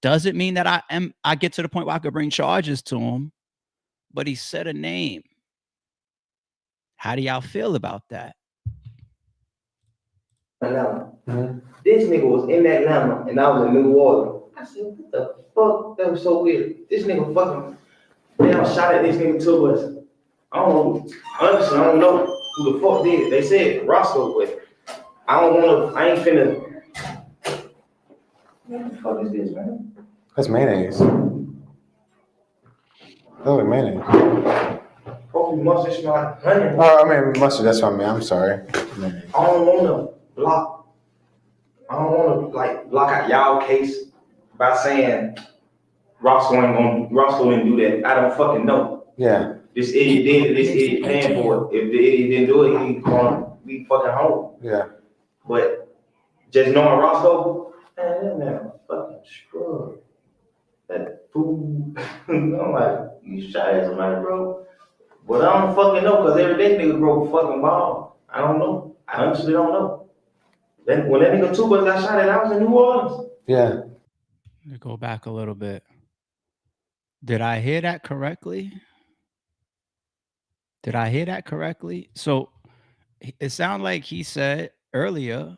Doesn't mean that I get to the point where I could bring charges to him. But he said a name. How do y'all feel about that? Atlanta. Mm-hmm. This nigga was in Atlanta and I was in New Orleans. I said, what the fuck? That was so weird. This nigga fucking, Damn, shot at this nigga tour bus. I don't know. Honestly, I don't know who the fuck did it. They said Roscoe, but I don't wanna, I ain't finna. What the fuck is this, man? That's mayonnaise. Oh, mayonnaise. Hopefully mustard smell like honey. Oh, I mean mustard. That's what I mean. I'm sorry. Mayonnaise. I don't wanna block. I don't wanna like block out y'all case by saying Roscoe didn't do that. I don't fucking know. Yeah. This idiot did it, this idiot paying for it. If the idiot didn't do it, he gonna be fucking home. Yeah. But just knowing Roscoe, man, that man fucking scrub. That fool. I'm like, you shot at somebody, bro? But I don't fucking know, cause every day nigga broke a fucking ball. I don't know. I honestly don't know. Then when that nigga two got shot at, I was in New Orleans. Yeah. To go back a little bit. Did I hear that correctly? So it sounded like he said earlier,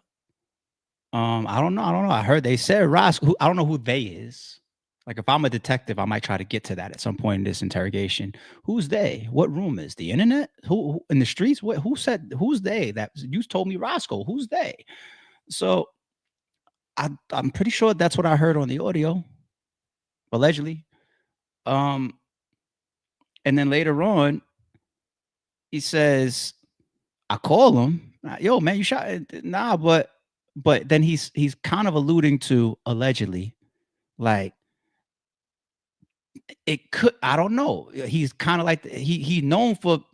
I don't know. I heard they said Roscoe. I don't know who they is. Like if I'm a detective, I might try to get to that at some point in this interrogation. Who's they? What room is the internet? Who in the streets? Who said who's they? That you told me Roscoe. Who's they? So I'm pretty sure that's what I heard on the audio, allegedly. And then later on, he says, I call him, yo, man, you shot. Nah, but then he's kind of alluding to allegedly, like it could, I don't know. He's kind of like he's known for,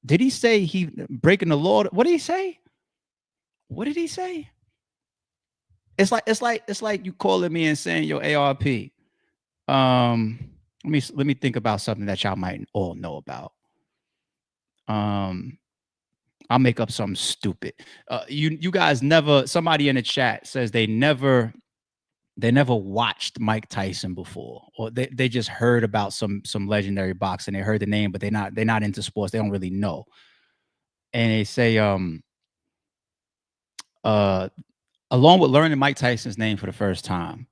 did he say he breaking the law? What did he say? What did he say? It's like you calling me and saying, yo, ARP. Let me think about something that y'all might all know about. I'll make up something stupid. You guys never, somebody in the chat says they never watched Mike Tyson before, or they just heard about some legendary boxing. They heard the name, but they're not into sports. They don't really know. And they say, along with learning Mike Tyson's name for the first time,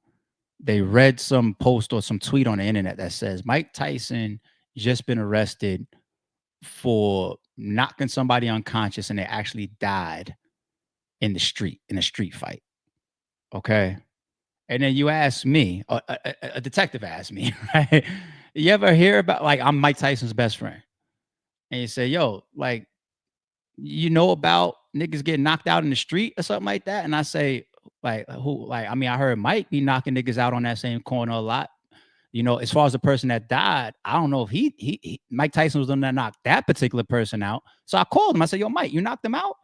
they read some post or some tweet on the internet that says Mike Tyson just been arrested for knocking somebody unconscious and they actually died in a street fight. Okay. And then you ask me, a detective asked me, right? You ever hear about, like, I'm Mike Tyson's best friend. And you say, yo, like, you know about niggas getting knocked out in the street or something like that? And I say, like, who? Like, I mean, I heard Mike be knocking niggas out on that same corner a lot. You know, as far as the person that died, I don't know if he Mike Tyson was the one that knocked that particular person out. So I called him. I said, yo, Mike, you knocked him out?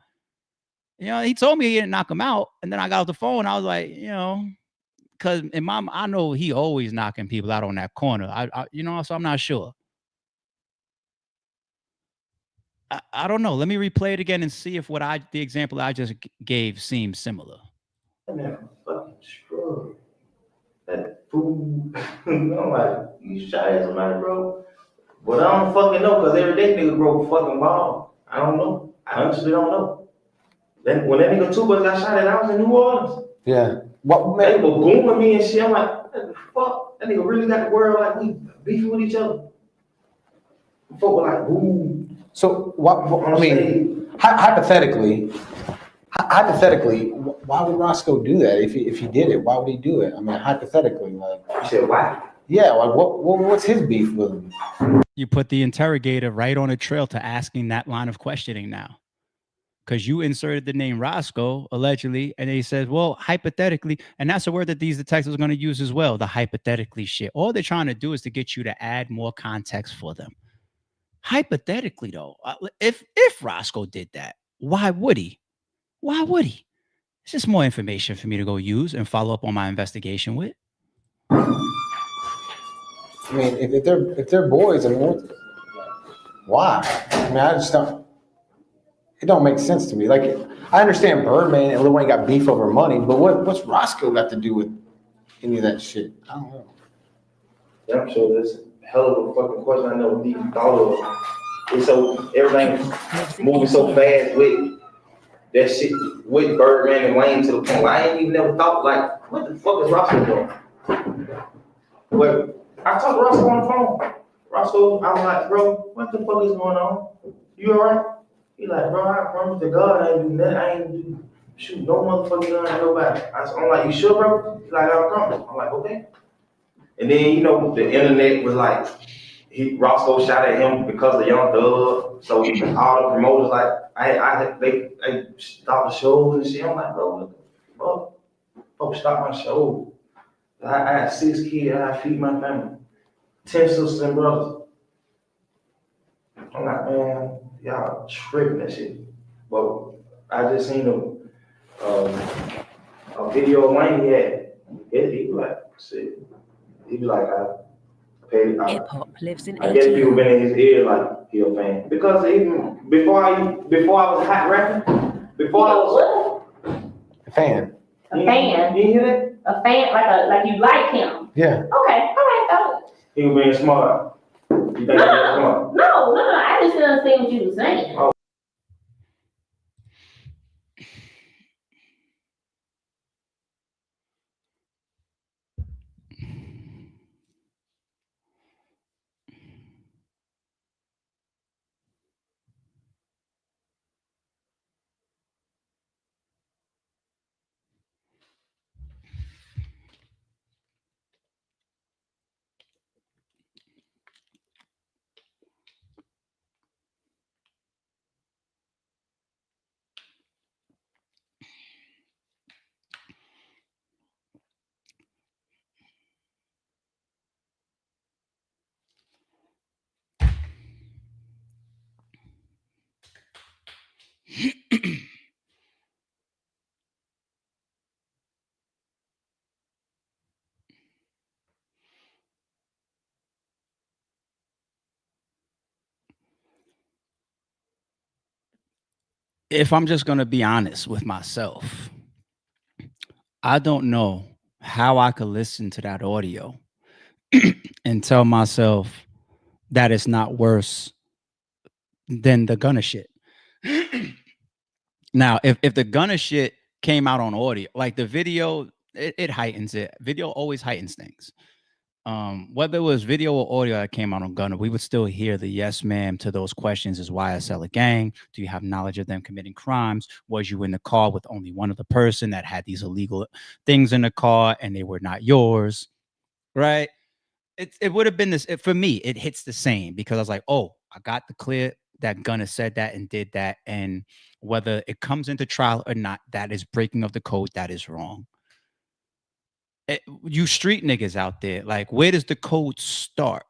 You know, he told me he didn't knock him out. And then I got off the phone. I was like, you know, because in I know he always knocking people out on that corner. I you know, so I'm not sure. I don't know. Let me replay it again and see if the example I just gave seems similar. Man, fucking scrub. That fool. I'm like, you shot at somebody, bro? But I don't fucking know, because every day nigga broke a fucking ball. I don't know. I honestly don't know. Then when that nigga two got shot at, I was in New Orleans. Yeah. What They man? were booming me and shit. I'm like, what the fuck? That nigga really got the world like we beefing with each other. Folk were like, ooh. So what I mean, hypothetically, why would Roscoe do that? If he did it, why would he do it? I mean, hypothetically, like. You said why? Yeah, like what's his beef with him? You put the interrogator right on a trail to asking that line of questioning now. Because you inserted the name Roscoe, allegedly, and he says, well, hypothetically, and that's a word that these detectives are going to use as well, the hypothetically shit. All they're trying to do is to get you to add more context for them. Hypothetically, though, if Roscoe did that, why would he? Why would he? It's just more information for me to go use and follow up on my investigation with. I mean, if they're boys, I mean, why? I mean, I just don't. It don't make sense to me. Like, I understand Birdman and Lil Wayne got beef over money, but what's Roscoe got to do with any of that shit? I don't know. Yeah, I'm sure that's a hell of a fucking question. I never even thought of. It's so everything's moving so fast with that shit with Birdman and Wayne to the point where I ain't even never thought, like, what the fuck is Roscoe doing? But I talked to Roscoe on the phone. Roscoe, I was like, bro, what the fuck is going on? You alright? He like, bro, I promise to God I ain't do nothing. I ain't do shoot no motherfucking gun at nobody. I'm like, you sure, bro? He's like, I promise. I'm like, okay. And then, you know, the internet was like, Roscoe shot at him because of Young Thug. So all the promoters like, they stopped the shows and shit. I'm like, bro, folks stop my show. I had 6 kids. I feed my family, 10 sisters and brothers. I'm like, man, y'all tripping that shit. But I just seen a video of Wayne he had. He was like, shit. He was like, Hip hop lives in I guess people ATL. been in his ear like he a fan. Because even before I was hot rapping, before I was A fan. A fan? You hear that? A fan, like you like him? Yeah. Okay, all right, though. He was being smart. You think he was smart? No, I just didn't understand what you were saying. Oh. If I'm just going to be honest with myself, I don't know how I could listen to that audio and tell myself that it's not worse than the Gunna shit. Now, if the Gunna shit came out on audio, like the video, it heightens it. Video always heightens things. Whether it was video or audio that came out on Gunna, we would still hear the yes, ma'am to those questions. Is YSL a gang? Do you have knowledge of them committing crimes? Was you in the car with only one other person that had these illegal things in the car and they were not yours? Right? It would have been this for me. It hits the same because I was like, oh, I got the clear that Gunna said that and did that. And whether it comes into trial or not, that is breaking of the code. That is wrong. You street niggas out there, like, where does the code start?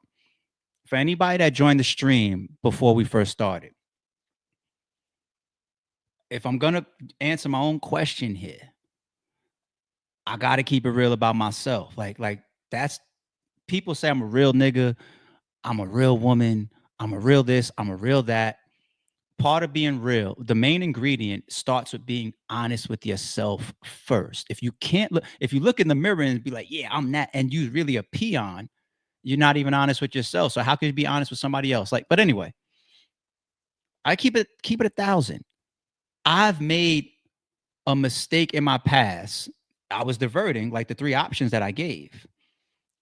For anybody that joined the stream before we first started, if I'm gonna answer my own question here, I gotta keep it real about myself. Like that's people say I'm a real nigga, I'm a real woman, I'm a real this, I'm a real that. Part of being real, the main ingredient starts with being honest with yourself first. If you can't look, if you look in the mirror and be like, yeah, I'm that, and you really a peon, you're not even honest with yourself. So how could you be honest with somebody else? Like, but anyway, I keep it 1,000. I've made a mistake in my past. I was diverting like the 3 options that I gave.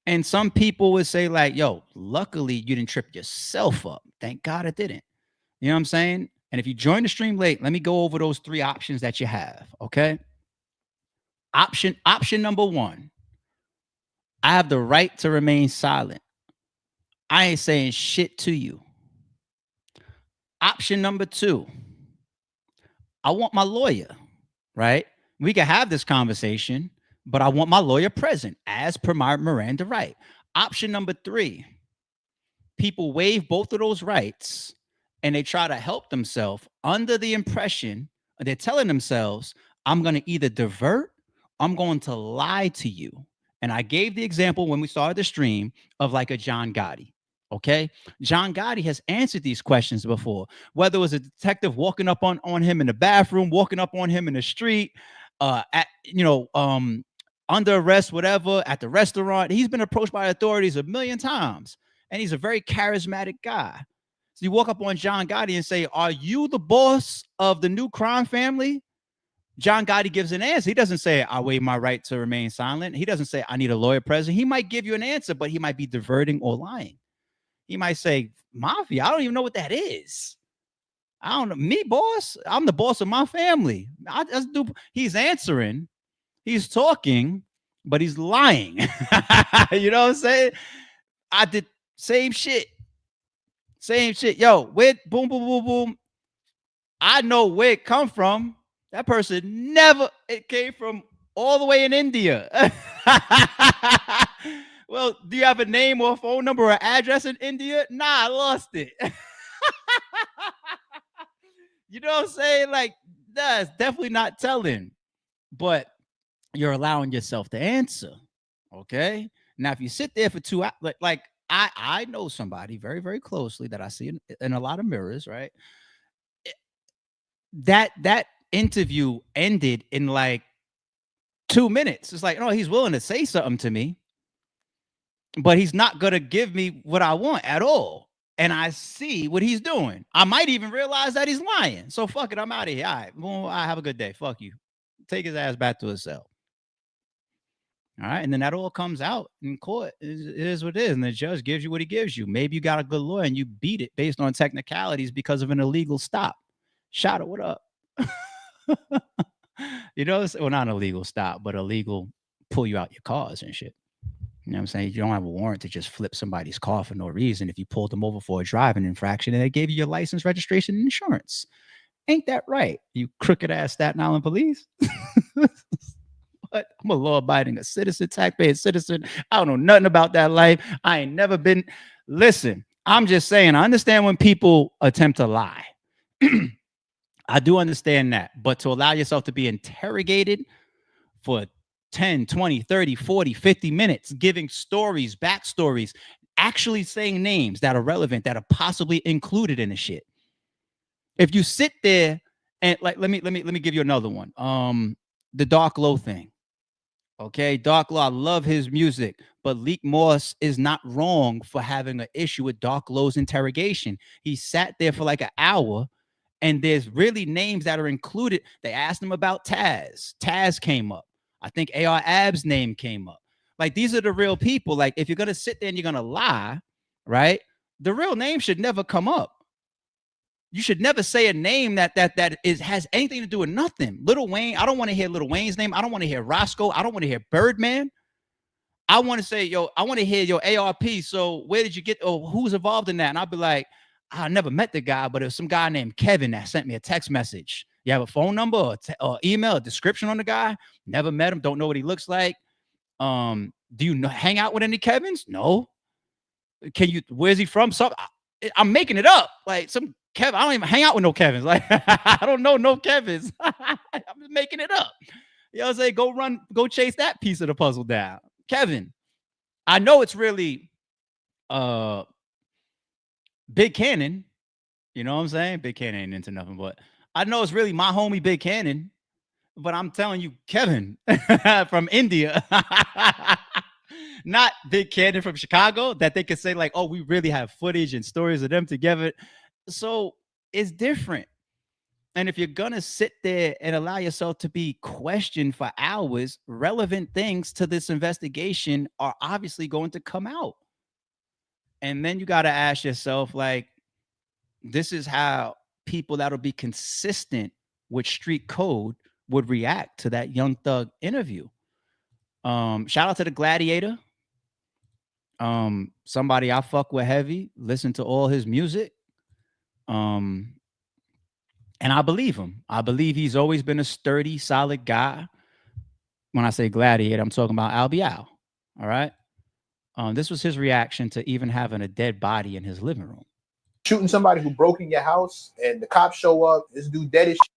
And some people would say, like, yo, luckily you didn't trip yourself up. Thank God it didn't. You know what I'm saying? And if you join the stream late, let me go over those 3 options that you have. Okay. Option number 1. I have the right to remain silent. I ain't saying shit to you. Option number 2. I want my lawyer, right? We can have this conversation, but I want my lawyer present as per my Miranda right. Option number 3. People waive both of those rights and they try to help themselves under the impression, they're telling themselves, I'm going to either divert, I'm going to lie to you. And I gave the example when we started the stream of like a John Gotti. Okay. John Gotti has answered these questions before, whether it was a detective walking up on him in the bathroom, walking up on him in the street, under arrest, whatever, at the restaurant. He's been approached by authorities 1,000,000 times. And he's a very charismatic guy. So you walk up on John Gotti and say, are you the boss of the new crime family? John Gotti gives an answer. He doesn't say, I waive my right to remain silent. He doesn't say, I need a lawyer present. He might give you an answer, but he might be diverting or lying. He might say, mafia, I don't even know what that is. I don't know. Me, boss? I'm the boss of my family. He's answering, he's talking, but he's lying. You know what I'm saying? I did same shit. Same shit. Yo, where boom, boom, boom, boom. I know where it come from. That person it came from all the way in India. Well, do you have a name or a phone number or address in India? Nah, I lost it. You know what I'm saying? Like, that's definitely not telling, but you're allowing yourself to answer. Okay. Now, if you sit there for 2 hours, like I know somebody very, very closely that I see in a lot of mirrors, right? That interview ended in like 2 minutes. It's like, no, he's willing to say something to me, but he's not going to give me what I want at all. And I see what he's doing. I might even realize that he's lying. So fuck it. I'm out of here. All right. Well, I have a good day. Fuck you. Take his ass back to his cell. All right. And then that all comes out in court. It is what it is. And the judge gives you what he gives you. Maybe you got a good lawyer and you beat it based on technicalities because of an illegal stop. Shout out, what up? You know, well, not an illegal stop, but illegal pull you out your cars and shit. You know what I'm saying? You don't have a warrant to just flip somebody's car for no reason if you pulled them over for a driving infraction and they gave you your license, registration, and insurance. Ain't that right? You crooked ass Staten Island police. But I'm a law-abiding citizen, taxpaying citizen. I don't know nothing about that life. I ain't never been. Listen, I'm just saying, I understand when people attempt to lie. I do understand that. But to allow yourself to be interrogated for 10, 20, 30, 40, 50 minutes, giving stories, backstories, actually saying names that are relevant, that are possibly included in the shit. If you sit there and like, let me give you another one. The Dark Low thing. Okay, Dark Low, I love his music, but Leek Moss is not wrong for having an issue with Dark Low's interrogation. He sat there for like an hour, and there's really names that are included. They asked him about Taz. Taz came up. I think AR Ab's name came up. Like, these are the real people. Like, if you're gonna sit there and you're gonna lie, right? The real name should never come up. You should never say a name that has anything to do with nothing. Lil Wayne, I don't want to hear Lil Wayne's name. I don't want to hear Roscoe. I don't want to hear Birdman. I want to say, yo, I want to hear your ARP. So where did you get, or who's involved in that? And I'll be like, I never met the guy, but it was some guy named Kevin that sent me a text message. You have a phone number or email, a description on the guy? Never met him. Don't know what he looks like. Do you hang out with any Kevins? No. Where's he from? I'm making it up. Like some Kevin, I don't even hang out with no Kevins. Like, I don't know no Kevins. I'm just making it up. You know what I'm saying? Go chase that piece of the puzzle down. Kevin, I know it's really Big Cannon. You know what I'm saying? Big Cannon ain't into nothing, but I know it's really my homie Big Cannon. But I'm telling you, Kevin from India, not Big Cannon from Chicago, that they could say like, oh, we really have footage and stories of them together. So it's different. And if you're going to sit there and allow yourself to be questioned for hours, relevant things to this investigation are obviously going to come out. And then you got to ask yourself, like, this is how people that'll be consistent with street code would react to that Young Thug interview. Shout out to the Gladiator. Somebody I fuck with heavy, listen to all his music. And I believe him. I believe he's always been a sturdy, solid guy. When I say Gladiator, I'm talking about Al Bial. All right. This was his reaction to even having a dead body in his living room. Shooting somebody who broke in your house and the cops show up, this dude dead as shit.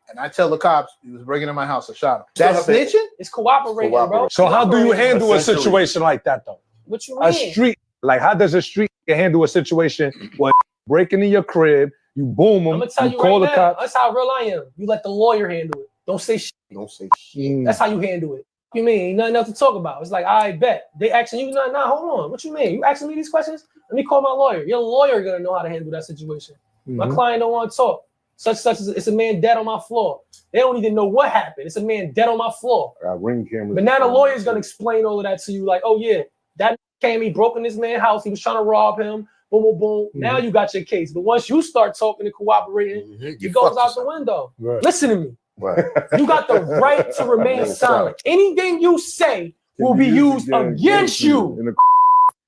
And I tell the cops he was breaking in my house, I shot him. That's snitching? It's cooperating, bro. So how do you handle a situation like that, though? What you mean? A street, like how does a street handle a situation where breaking in your crib, you boom them, I'm gonna tell you call right the now, cops? that's how real I am. You let the lawyer handle it. Don't say shit. Don't say shit. That's how you handle it. You mean ain't nothing else to talk about? It's like, I bet they asking you, nah, hold on. What you mean? You asking me these questions? Let me call my lawyer. Your lawyer gonna know how to handle that situation. My client don't want to talk. Such as it's a man dead on my floor. They don't even know what happened. It's a man dead on my floor. Ring cameras. But now the lawyer's gonna explain all of that to you, like, oh yeah, that came, he broke in this man's house, he was trying to rob him, boom, boom, boom. Now you got your case. But once you start talking and cooperating, it goes out the window. Right. Listen to me. Right. You got the right to remain silent. Anything you say will be used against you.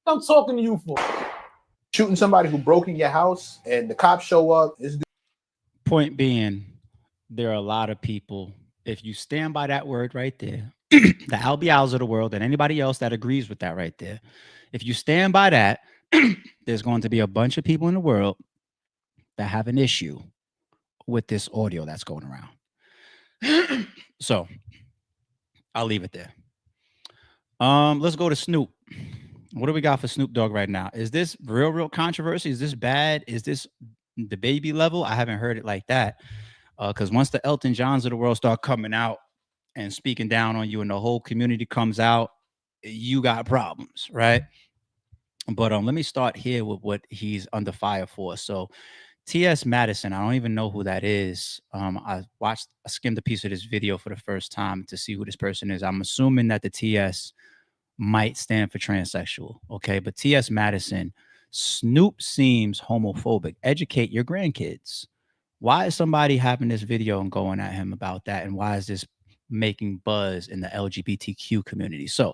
I'm talking to you for. Shooting somebody who broke in your house and the cops show up. Point being, there are a lot of people, if you stand by that word right there, the Albials of the world and anybody else that agrees with that right there, if you stand by that, there's going to be a bunch of people in the world that have an issue with this audio that's going around. So I'll leave it there. Let's go to Snoop. What do we got for Snoop Dogg right now? Is this real controversy? Is this bad? Is this the baby level? I haven't heard it like that. Because once the Elton Johns of the world start coming out and speaking down on you and the whole community comes out, you got problems, right? But let me start here with what he's under fire for. So T.S. Madison, I don't even know who that is. I skimmed a piece of this video for the first time to see who this person is. I'm assuming that the T.S. might stand for transsexual, okay? But T.S. Madison, Snoop seems homophobic. Educate your grandkids. Why is somebody having this video and going at him about that? And why is this making buzz in the LGBTQ community? So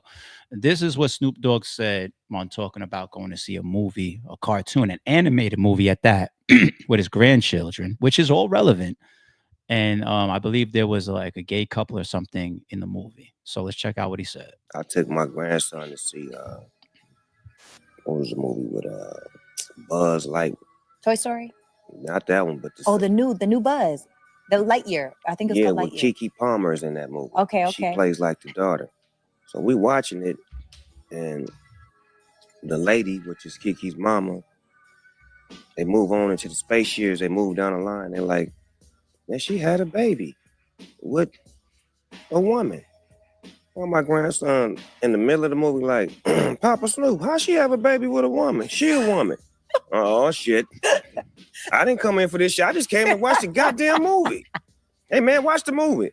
this is what Snoop Dogg said on talking about going to see a movie, a cartoon, an animated movie at that, with his grandchildren, which is all relevant. And I believe there was like a gay couple or something in the movie. So let's check out what he said. I took my grandson to see what was the movie with Buzz Lightyear? Toy Story? Not that one, but the new Buzz. The Lightyear. I think it's called Lightyear. With Keke Palmer's in that movie. Okay. She plays like the daughter. So we watching it, and the lady, which is Kiki's mama, they move on into the space years. They move down the line. They're like, man, she had a baby with a woman. Well, my grandson in the middle of the movie like, Papa Snoop, how she have a baby with a woman? She a woman. Oh, shit. I didn't come in for this shit. I just came to watch the goddamn movie. Hey, man, watch the movie.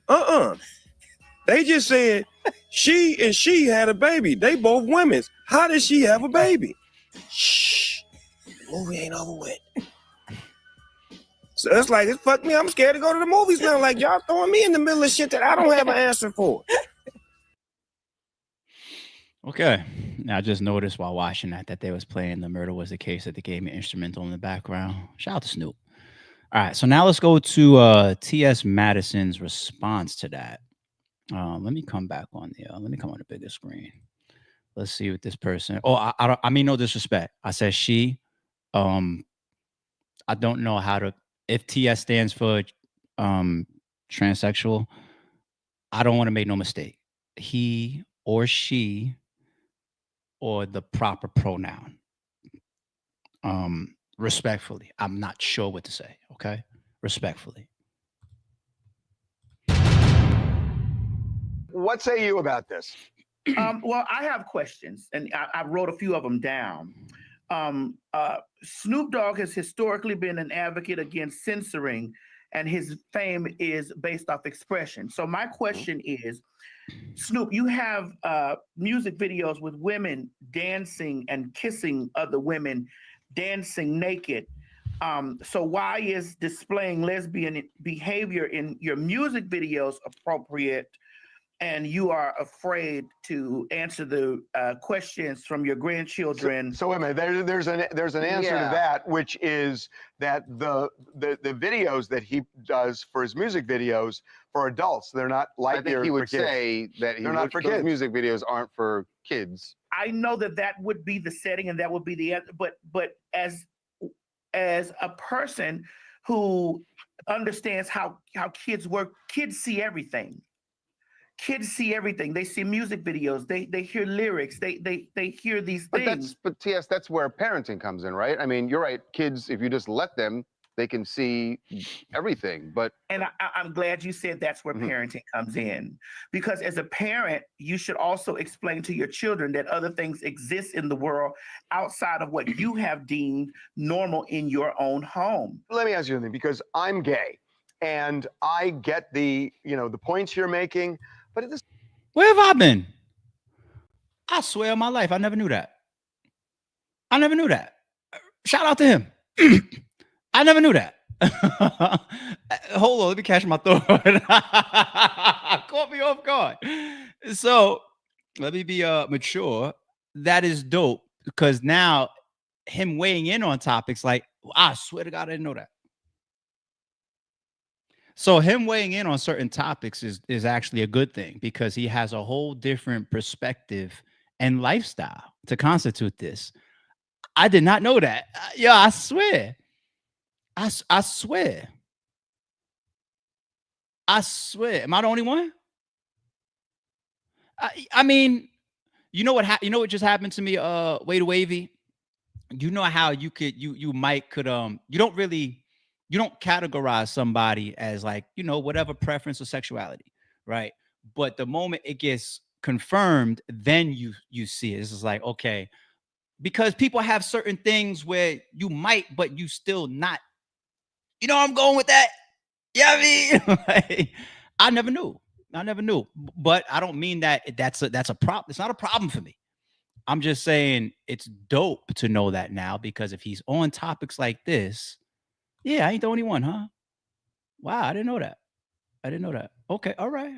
They just said she had a baby. They both women. How did she have a baby? Shh. The movie ain't over with. So it's like, it fucked me. I'm scared to go to the movies now. Like, y'all throwing me in the middle of shit that I don't have an answer for. Okay. Now I just noticed while watching that they was playing The Murder Was the Case, that they gave me instrumental in the background. Shout out to Snoop. All right. So now let's go to T.S. Madison's response to that. Let me come back on the let me come on the bigger screen. Let's see what this person. Oh, I mean, no disrespect. I said she. I don't know how to. If TS stands for transsexual, I don't want to make no mistake. He or she, or the proper pronoun. Respectfully, I'm not sure what to say. Okay, respectfully. What say you about this? Well, I have questions, and I wrote a few of them down. Snoop Dogg has historically been an advocate against censoring, and his fame is based off expression. So my question is, Snoop, you have music videos with women dancing and kissing other women, dancing naked. So why is displaying lesbian behavior in your music videos appropriate, and you are afraid to answer the questions from your grandchildren? So wait a minute. There's an answer to that, which is that the videos that he does for his music videos for adults, they're not like. I think he would say that they're not for kids. Music videos aren't for kids. I know that would be the setting, and that would be the but as a person who understands how kids work, kids see everything. Kids see everything. They see music videos. They hear lyrics. They hear these things. But TS, that's where parenting comes in, right? I mean, you're right. Kids, if you just let them, they can see everything. But I'm glad you said that's where parenting comes in, because as a parent, you should also explain to your children that other things exist in the world outside of what you have deemed normal in your own home. Let me ask you something, because I'm gay, and I get the points you're making. But where have I been? I swear on my life, I never knew that. I never knew that. Shout out to him. I never knew that. Hold on, let me catch my thought. Caught me off guard. So let me be mature. That is dope because now him weighing in on topics like, I swear to God, I didn't know that. So him weighing in on certain topics is actually a good thing because he has a whole different perspective and lifestyle to constitute this. I did not know that. Yeah, I swear. I swear. I swear. Am I the only one? I mean, you know what? You know what just happened to me? Way to Wavy. You know how you could you might could you don't categorize somebody as like whatever preference or sexuality, right? But the moment it gets confirmed, then you see it. It's just like okay, because people have certain things where you might, but you still not. You know, I'm going with that. Yeah, I mean, like, I never knew. But I don't mean that that's a problem. It's not a problem for me. I'm just saying it's dope to know that now because if he's on topics like this, yeah, I ain't the only one, huh? Wow, I didn't know that. Okay, all right.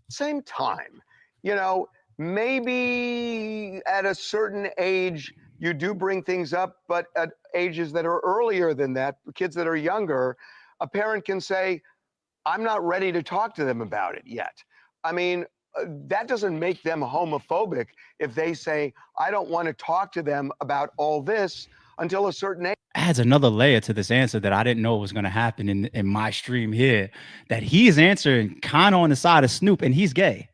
Same time, you know, maybe at a certain age you do bring things up, but at ages that are earlier than that, kids that are younger, a parent can say, I'm not ready to talk to them about it yet. I mean, that doesn't make them homophobic if they say, I don't want to talk to them about all this until a certain age. Adds another layer to this answer that I didn't know was going to happen in my stream here, that he's answering kind of on the side of Snoop and he's gay.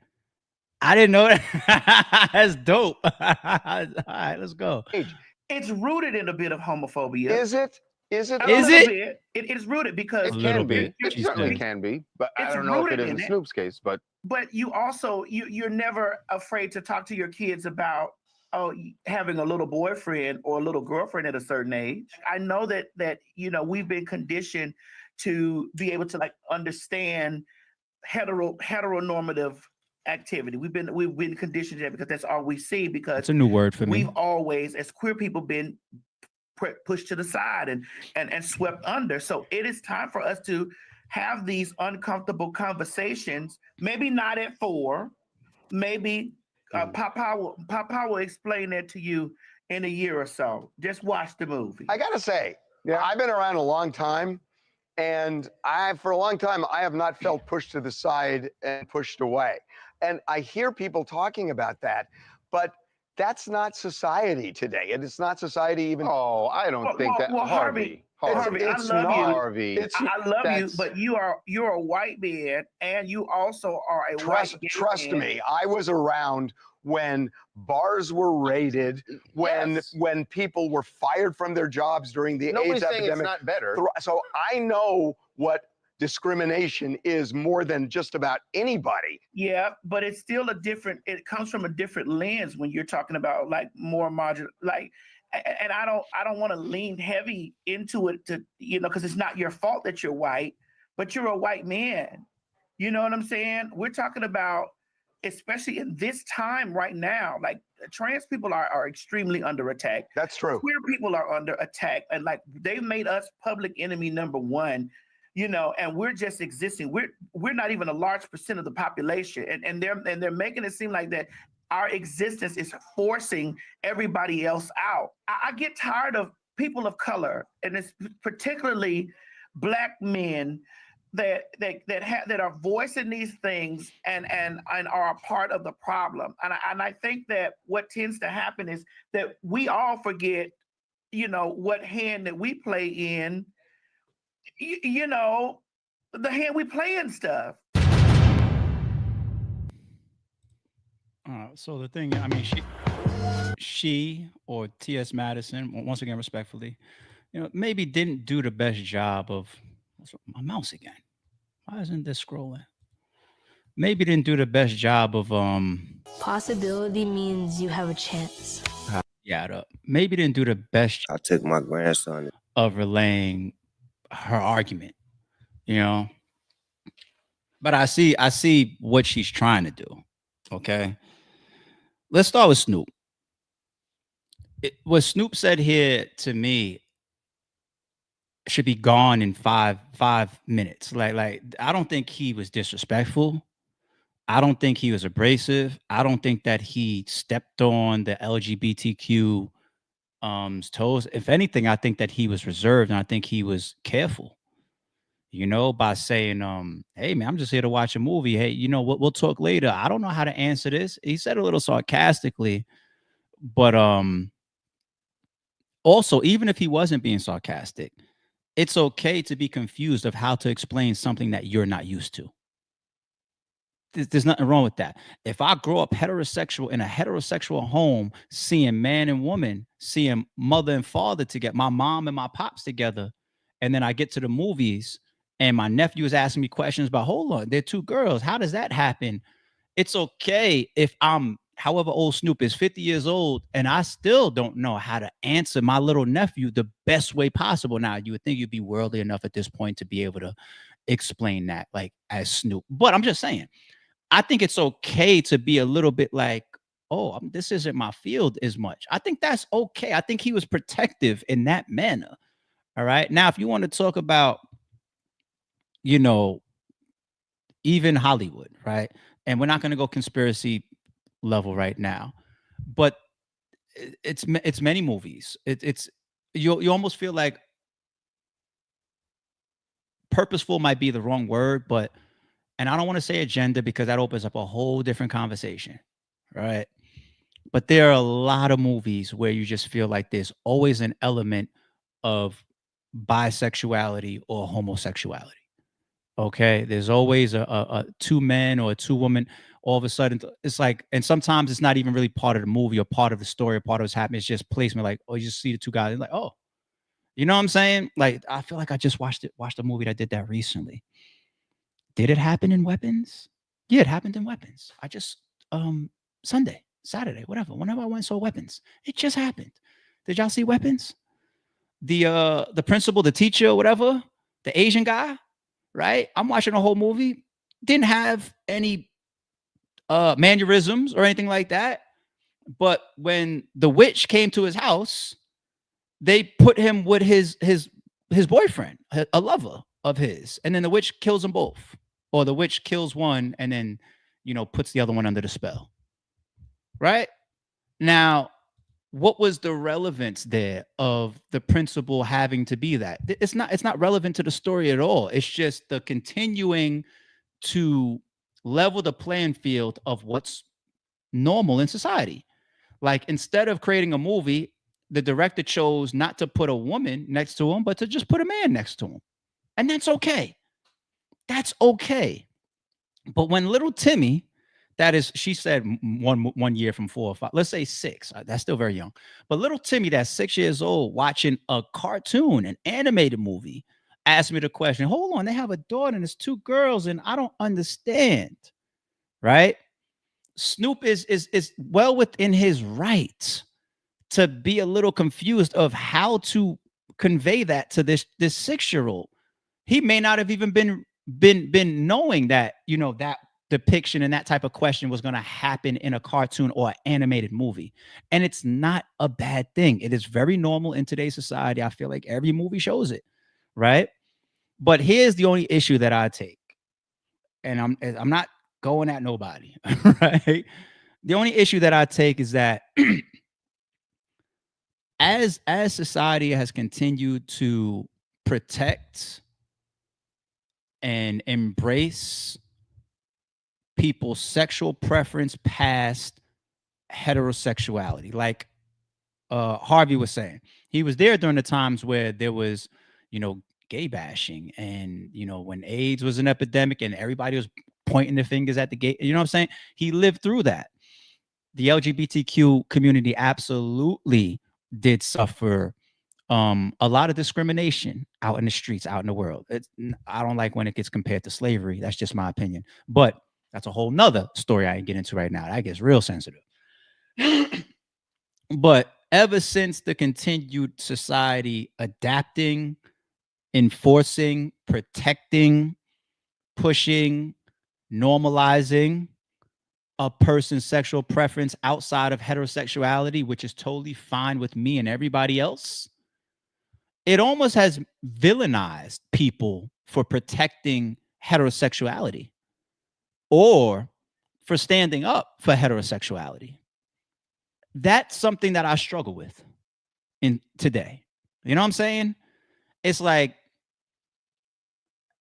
I didn't know that. That's dope. All right, let's go. It's rooted in a bit of homophobia. Is it? Is it? Is it? It is rooted because It can be. It certainly can be, but I don't know if it is in Snoop's case. But you also you're never afraid to talk to your kids about having a little boyfriend or a little girlfriend at a certain age. I know that we've been conditioned to be able to like understand heteronormative activity. We've been conditioned to that because that's all we see. Because it's a new word for me. We've always, as queer people, been pushed to the side and swept under. So it is time for us to have these uncomfortable conversations. Maybe not at 4. Maybe Papa will explain that to you in a year or so. Just watch the movie. I gotta say, I've been around a long time, and for a long time I have not felt pushed to the side and pushed away. And I hear people talking about that, but that's not society today, and it's not society even. Oh, I don't think that. Well, Harvey, Harvey, I love you. Harvey. I love you, but you're a white man, and you also are a white gay Trust man. me, I was around when bars were raided, when people were fired from their jobs during the Nobody's AIDS saying epidemic. it's not better. So I know what discrimination is more than just about anybody. Yeah, but it's still it comes from a different lens when you're talking about like more marginal, like, and I don't want to lean heavy into it to, because it's not your fault that you're white, but you're a white man. You know what I'm saying? We're talking about, especially in this time right now, like trans people are extremely under attack. That's true. Queer people are under attack, and like they've made us public enemy number 1. And we're just existing. We're not even a large percent of the population, and they're making it seem like that our existence is forcing everybody else out. I get tired of people of color, and it's particularly Black men that are voicing these things and are a part of the problem. And I think that what tends to happen is that we all forget, what hand that we play in. The hand we play in stuff. So the thing, I mean, she or T.S. Madison, once again, respectfully, maybe didn't do the best job of my mouse again. Why isn't this scrolling? Maybe didn't do the best job of Possibility means you have a chance. Maybe didn't do the best. I took my grandson of relaying her argument, but I see what she's trying to do. Okay, let's start with Snoop. what Snoop said here to me should be gone in five minutes. Like I don't think he was disrespectful. I don't think he was abrasive. I don't think that he stepped on the LGBTQ toes. If anything, I think that he was reserved, and I think he was careful, by saying, hey man, I'm just here to watch a movie. Hey, we'll talk later. I don't know how to answer this. He said a little sarcastically, but also, even if he wasn't being sarcastic, it's okay to be confused of how to explain something that you're not used to. There's nothing wrong with that. If I grow up heterosexual in a heterosexual home, seeing man and woman, seeing mother and father together, my mom and my pops together, and then I get to the movies and my nephew is asking me questions about, hold on, they're two girls. How does that happen? It's okay if I'm, however old Snoop is, 50 years old, and I still don't know how to answer my little nephew the best way possible. Now, you would think you'd be worldly enough at this point to be able to explain that, like, as Snoop. But I'm just saying, I think it's okay to be a little bit like, oh, this isn't my field as much. I think that's okay. I think he was protective in that manner. All right. Now, if you want to talk about, even Hollywood, right? And we're not going to go conspiracy level right now, but it's many movies. It's you almost feel like purposeful might be the wrong word, but and I don't want to say agenda because that opens up a whole different conversation, right? But there are a lot of movies where you just feel like there's always an element of bisexuality or homosexuality. Okay, there's always a two men or a two woman. All of a sudden, it's like, and sometimes it's not even really part of the movie or part of the story or part of what's happening. It's just placement. Like, oh, you just see the two guys, and like, oh, you know what I'm saying? Like, I feel like I just watched a movie that did that recently. Did it happen in Weapons? Yeah, it happened in Weapons. I just Sunday, Saturday, whatever. Whenever I went and saw Weapons, it just happened. Did y'all see Weapons? The principal, the teacher, whatever, the Asian guy, right? I'm watching the whole movie. Didn't have any mannerisms or anything like that. But when the witch came to his house, they put him with his boyfriend, a lover of his, and then the witch kills them both, or the witch kills one and then puts the other one under the spell. Right now, what was the relevance there of the principal having to be that? It's not relevant to the story at all. It's just the continuing to level the playing field of what's normal in society. Like, instead of creating a movie, the director chose not to put a woman next to him, but to just put a man next to him. And that's okay. That's okay. But when little Timmy, that is, she said 1 year from 4 or 5, let's say 6. That's still very young. But little Timmy, that's 6 years old, watching a cartoon, an animated movie, asked me the question, hold on, they have a daughter and it's 2 girls and I don't understand. Right? Snoop is well within his right to be a little confused of how to convey that to this 6-year-old. He may not have even been knowing that, that depiction and that type of question was going to happen in a cartoon or animated movie. And it's not a bad thing. It is very normal in today's society. I feel like every movie shows it, right? But here's the only issue that I take. And I'm not going at nobody, right? The only issue that I take is that as society has continued to protect and embrace people's sexual preference past heterosexuality, like Harvey was saying, he was there during the times where there was, gay bashing, and when AIDS was an epidemic and everybody was pointing their fingers at the gay, you know what I'm saying? He lived through that. The LGBTQ community absolutely did suffer a lot of discrimination out in the streets, out in the world. I don't like when it gets compared to slavery. That's just my opinion. But that's a whole nother story I ain't get into right now. That gets real sensitive. But ever since the continued society adapting, enforcing, protecting, pushing, normalizing a person's sexual preference outside of heterosexuality, which is totally fine with me and everybody else, it almost has villainized people for protecting heterosexuality or for standing up for heterosexuality. That's something that I struggle with in today. You know what I'm saying? It's like,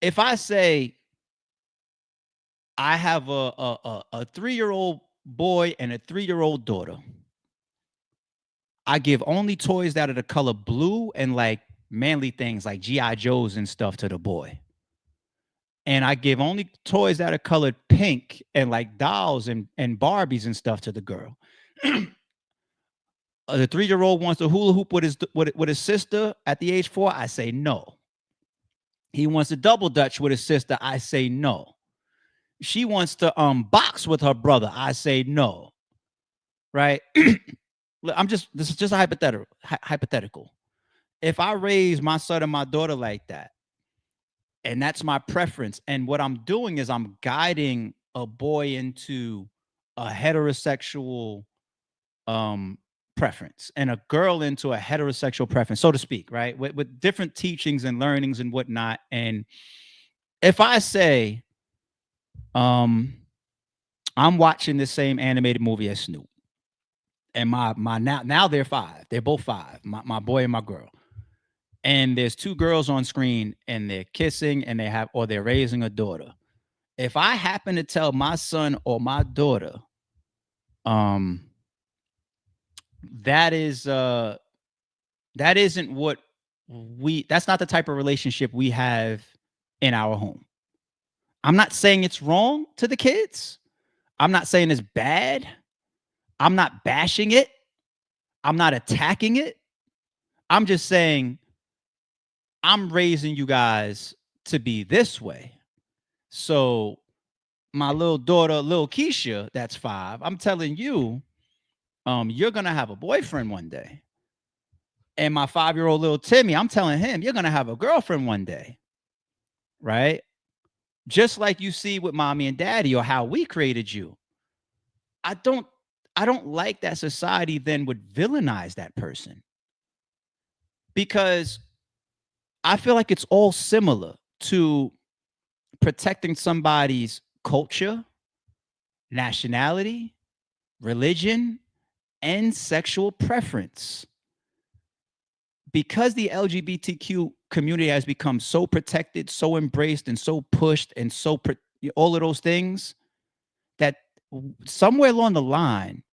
if I say I have a 3-year-old boy and a 3-year-old daughter, I give only toys that are the color blue and like manly things like G.I. Joes and stuff to the boy. And I give only toys that are colored pink and like dolls and Barbies and stuff to the girl. The 3-year-old wants to hula hoop with his sister at the age 4. I say no. He wants to double dutch with his sister. I say no. She wants to box with her brother. I say no. Right? This is just a hypothetical. If I raise my son and my daughter like that, and that's my preference, and what I'm doing is I'm guiding a boy into a heterosexual preference and a girl into a heterosexual preference, so to speak, right? With different teachings and learnings and whatnot. And if I say, I'm watching this same animated movie as Snoop, and my now they're 5. They're both 5, my boy and my girl. And there's 2 girls on screen and they're kissing and they're raising a daughter. If I happen to tell my son or my daughter, that isn't what that's not the type of relationship we have in our home. I'm not saying it's wrong to the kids. I'm not saying it's bad. I'm not bashing it. I'm not attacking it. I'm just saying I'm raising you guys to be this way. So my little daughter, little Keisha, that's 5, I'm telling you, you're going to have a boyfriend one day. And my 5-year-old little Timmy, I'm telling him, you're going to have a girlfriend one day. Right? Just like you see with mommy and daddy or how we created you. I don't like that society then would villainize that person, because I feel like it's all similar to protecting somebody's culture, nationality, religion, and sexual preference. Because the LGBTQ community has become so protected, so embraced, and so pushed, and so all of those things, that somewhere along the line,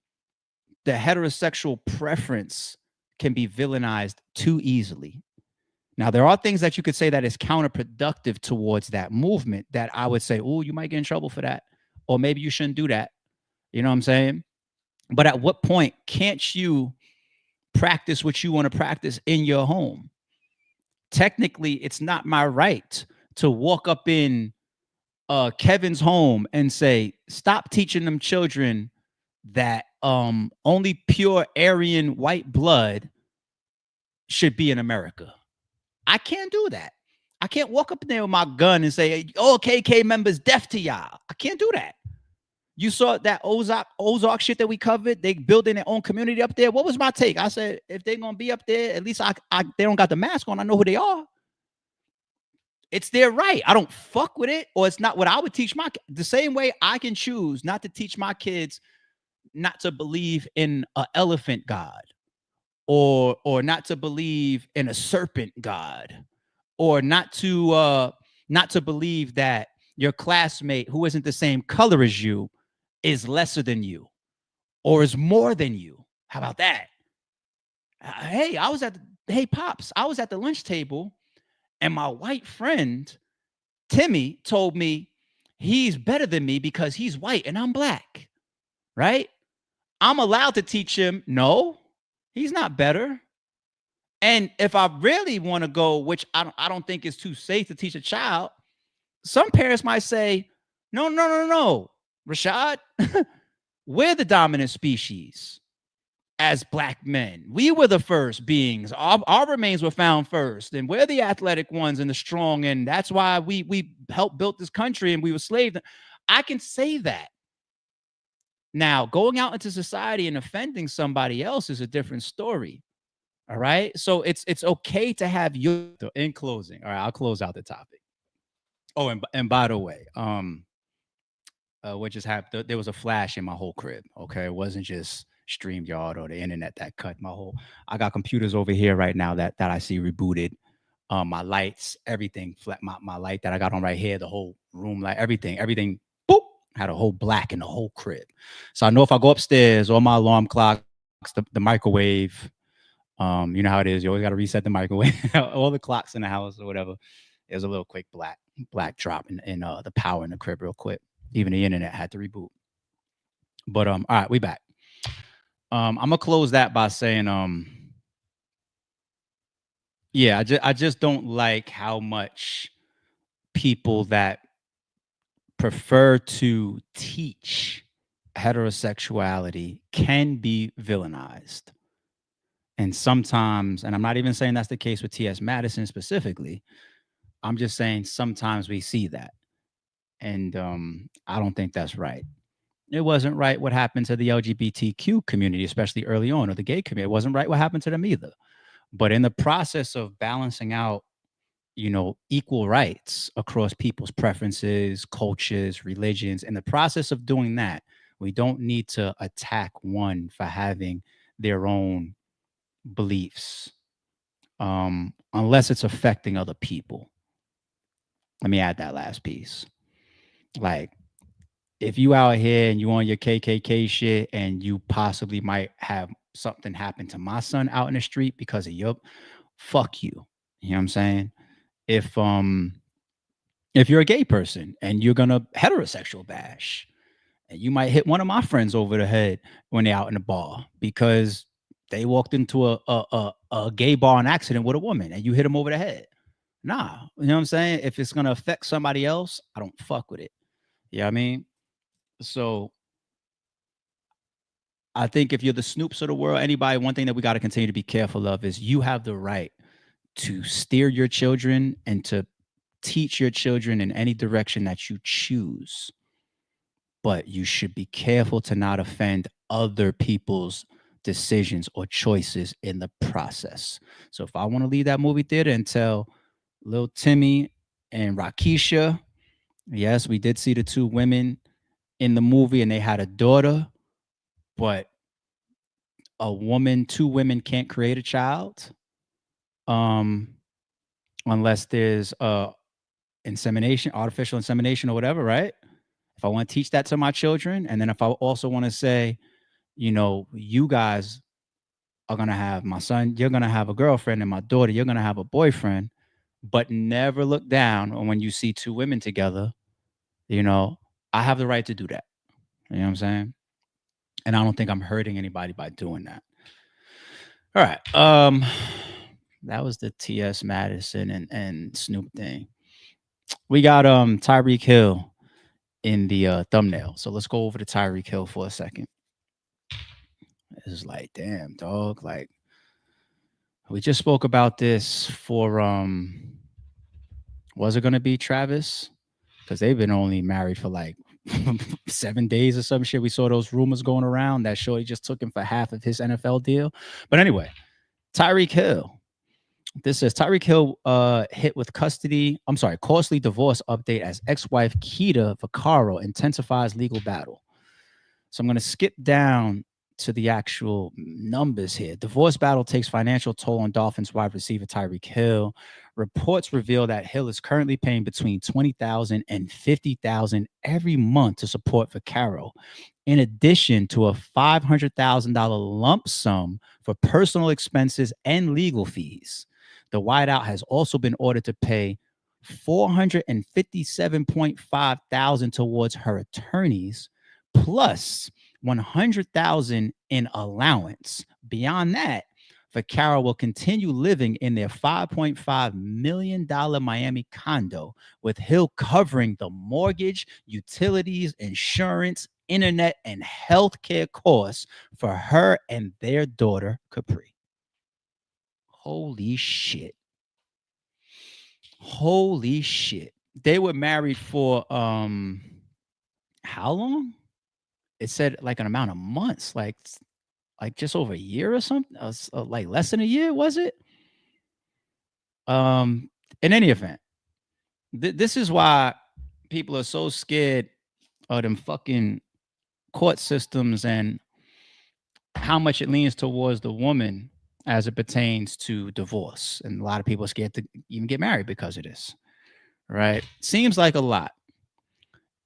the heterosexual preference can be villainized too easily. Now, there are things that you could say that is counterproductive towards that movement that I would say, oh, you might get in trouble for that, or maybe you shouldn't do that. You know what I'm saying? But at what point can't you practice what you want to practice in your home? Technically, it's not my right to walk up in Kevin's home and say, stop teaching them children that only pure Aryan white blood should be in America. I can't do that. I can't walk up in there with my gun and say, oh, KK members, deaf to y'all. I can't do that. You saw that Ozark shit that we covered. They building their own community up there. What was my take? I said, if they're gonna be up there, at least they don't got the mask on. I know who they are. It's their right. I don't fuck with it, or it's not what I would teach the same way I can choose not to teach my kids not to believe in an elephant god, or not to believe in a serpent god, or not to believe that your classmate who isn't the same color as you is lesser than you or is more than you. How about that? Hey, Pops, I was at the lunch table and my white friend, Timmy, told me he's better than me because he's white and I'm black, right? I'm allowed to teach him, no, he's not better. And if I really want to go, which I don't think is too safe to teach a child, some parents might say, no, Rashad, we're the dominant species as black men. We were the first beings. Our remains were found first, and we're the athletic ones and the strong, and that's why we helped build this country and we were slaves. I can say that. Now, going out into society and offending somebody else is a different story. All right. So it's okay to have your in closing. All right, I'll close out the topic. Oh, and by the way, what just happened? There was a flash in my whole crib. Okay, it wasn't just StreamYard or the internet that cut my whole. I got computers over here right now that I see rebooted. My lights, everything, flat. My light that I got on right here, the whole room light, everything. Boop, had a whole black in the whole crib. So I know if I go upstairs, all my alarm clocks, the microwave. You know how it is. You always got to reset the microwave. All the clocks in the house or whatever. There's a little quick black drop in the power in the crib real quick. Even the internet had to reboot. But all right, we back. I'm gonna close that by saying yeah, I just don't like how much people that prefer to teach heterosexuality can be villainized. And sometimes, and I'm not even saying that's the case with T.S. Madison specifically. I'm just saying sometimes we see that. And I don't think that's right. It wasn't right what happened to the LGBTQ community, especially early on, or the gay community. It wasn't right what happened to them either. But in the process of balancing out, equal rights across people's preferences, cultures, religions, in the process of doing that, we don't need to attack one for having their own beliefs, unless it's affecting other people. Let me add that last piece. Like, if you out here and you on your KKK shit and you possibly might have something happen to my son out in the street because of your, fuck you. You know what I'm saying? If you're a gay person and you're gonna heterosexual bash, and you might hit one of my friends over the head when they're out in the bar because they walked into a gay bar in accident with a woman and you hit them over the head. Nah, you know what I'm saying? If it's gonna affect somebody else, I don't fuck with it. You know what I mean? So I think if you're the Snoops of the world, anybody, one thing that we got to continue to be careful of is you have the right to steer your children and to teach your children in any direction that you choose. But you should be careful to not offend other people's decisions or choices in the process. So if I want to leave that movie theater and tell Lil Timmy and Rakisha, yes, we did see the two women in the movie and they had a daughter, but two women can't create a child unless there's insemination, artificial insemination or whatever, right? If I want to teach that to my children, and then if I also want to say, you guys are going to have, my son, you're going to have a girlfriend, and my daughter, you're going to have a boyfriend, but never look down when you see two women together, I have the right to do that. You know what I'm saying? And I don't think I'm hurting anybody by doing that. All right. That was the T.S. Madison and Snoop thing. We got Tyreek Hill in the thumbnail. So let's go over to Tyreek Hill for a second. It's like, damn, dog. Like, we just spoke about this for was it gonna be Travis? Because they've been only married for like 7 days or some shit. We saw those rumors going around that Shorty just took him for half of his NFL deal. But anyway, Tyreek Hill. This says Tyreek Hill hit with costly divorce update as ex-wife Keita Vaccaro intensifies legal battle. So I'm going to skip down to the actual numbers here. Divorce battle takes financial toll on Dolphins wide receiver Tyreek Hill. Reports reveal that Hill is currently paying between $20,000 and $50,000 every month to support Vaccaro, in addition to a $500,000 lump sum for personal expenses and legal fees. The wideout has also been ordered to pay $457.5 thousand towards her attorneys, plus $100,000 in allowance. Beyond that, Vaccaro will continue living in their $5.5 million Miami condo, with Hill covering the mortgage, utilities, insurance, internet, and healthcare costs for her and their daughter, Capri. Holy shit. Holy shit. They were married for how long? it said like an amount of months, like just over a year or something, like less than a year, was it? In any event, this is why people are so scared of them fucking court systems and how much it leans towards the woman as it pertains to divorce. And a lot of people are scared to even get married because of this, right? Seems like a lot.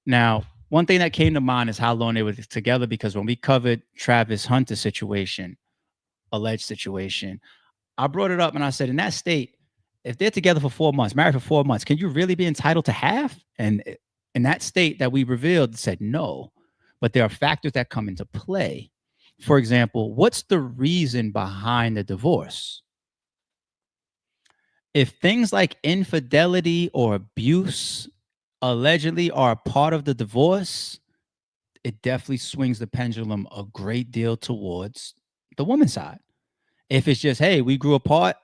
Now, one thing that came to mind is how long they were together, because when we covered Travis Hunter's situation, alleged situation, I brought it up and I said, in that state, if they're together for 4 months, married for 4 months, can you really be entitled to half? And in that state that we revealed, said no. But there are factors that come into play. For example, what's the reason behind the divorce? If things like infidelity or abuse allegedly are a part of the divorce, it definitely swings the pendulum a great deal towards the woman's side. If it's just, hey, we grew apart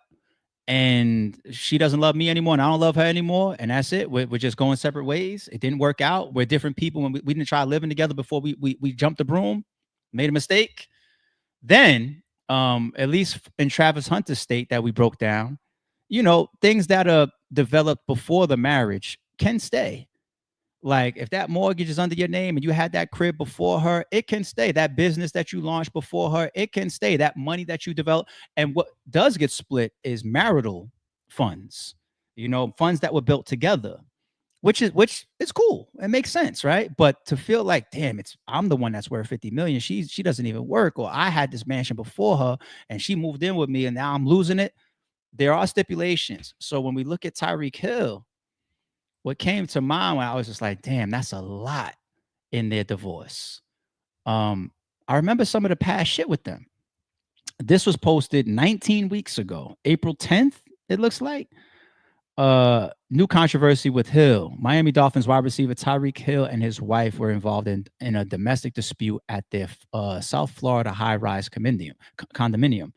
and she doesn't love me anymore and I don't love her anymore, and that's it, we're just going separate ways, it didn't work out, we're different people, when we didn't try living together before we jumped the broom, made a mistake, then at least in Travis Hunter's state that we broke down, things that are developed before the marriage can stay. Like if that mortgage is under your name and you had that crib before her, it can stay. That business that you launched before her, it can stay. That money that you develop. And what does get split is marital funds, funds that were built together, which is cool. It makes sense, right? But to feel like, damn, I'm the one that's worth 50 million. She doesn't even work, or I had this mansion before her and she moved in with me and now I'm losing it. There are stipulations. So when we look at Tyreek Hill, what came to mind when I was just like, damn, that's a lot in their divorce. I remember some of the past shit with them. This was posted 19 weeks ago, April 10th, it looks like. New controversy with Hill. Miami Dolphins wide receiver Tyreek Hill and his wife were involved in a domestic dispute at their South Florida high-rise condominium.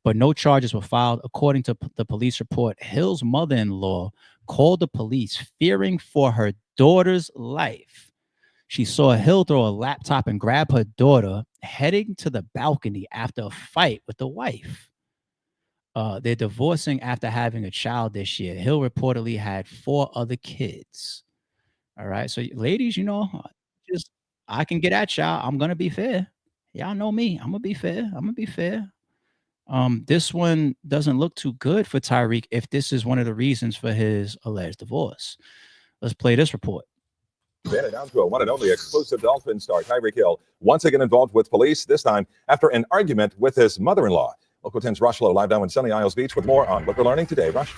But no charges were filed. According to the police report, Hill's mother-in-law called the police fearing for her daughter's life. She saw Hill throw a laptop and grab her daughter, heading to the balcony after a fight with the wife. They're divorcing after having a child this year. Hill reportedly had 4 other kids. All right. So ladies, I can get at y'all. I'm going to be fair. Y'all know me. I'm going to be fair. This one doesn't look too good for Tyreek if this is one of the reasons for his alleged divorce. Let's play this report. Bandit down to a one and only exclusive Dolphin star Tyreek Hill once again involved with police, this time after an argument with his mother-in-law. Local 10's Rush Lowe live down in Sunny Isles Beach with more on what we're learning today. Rush.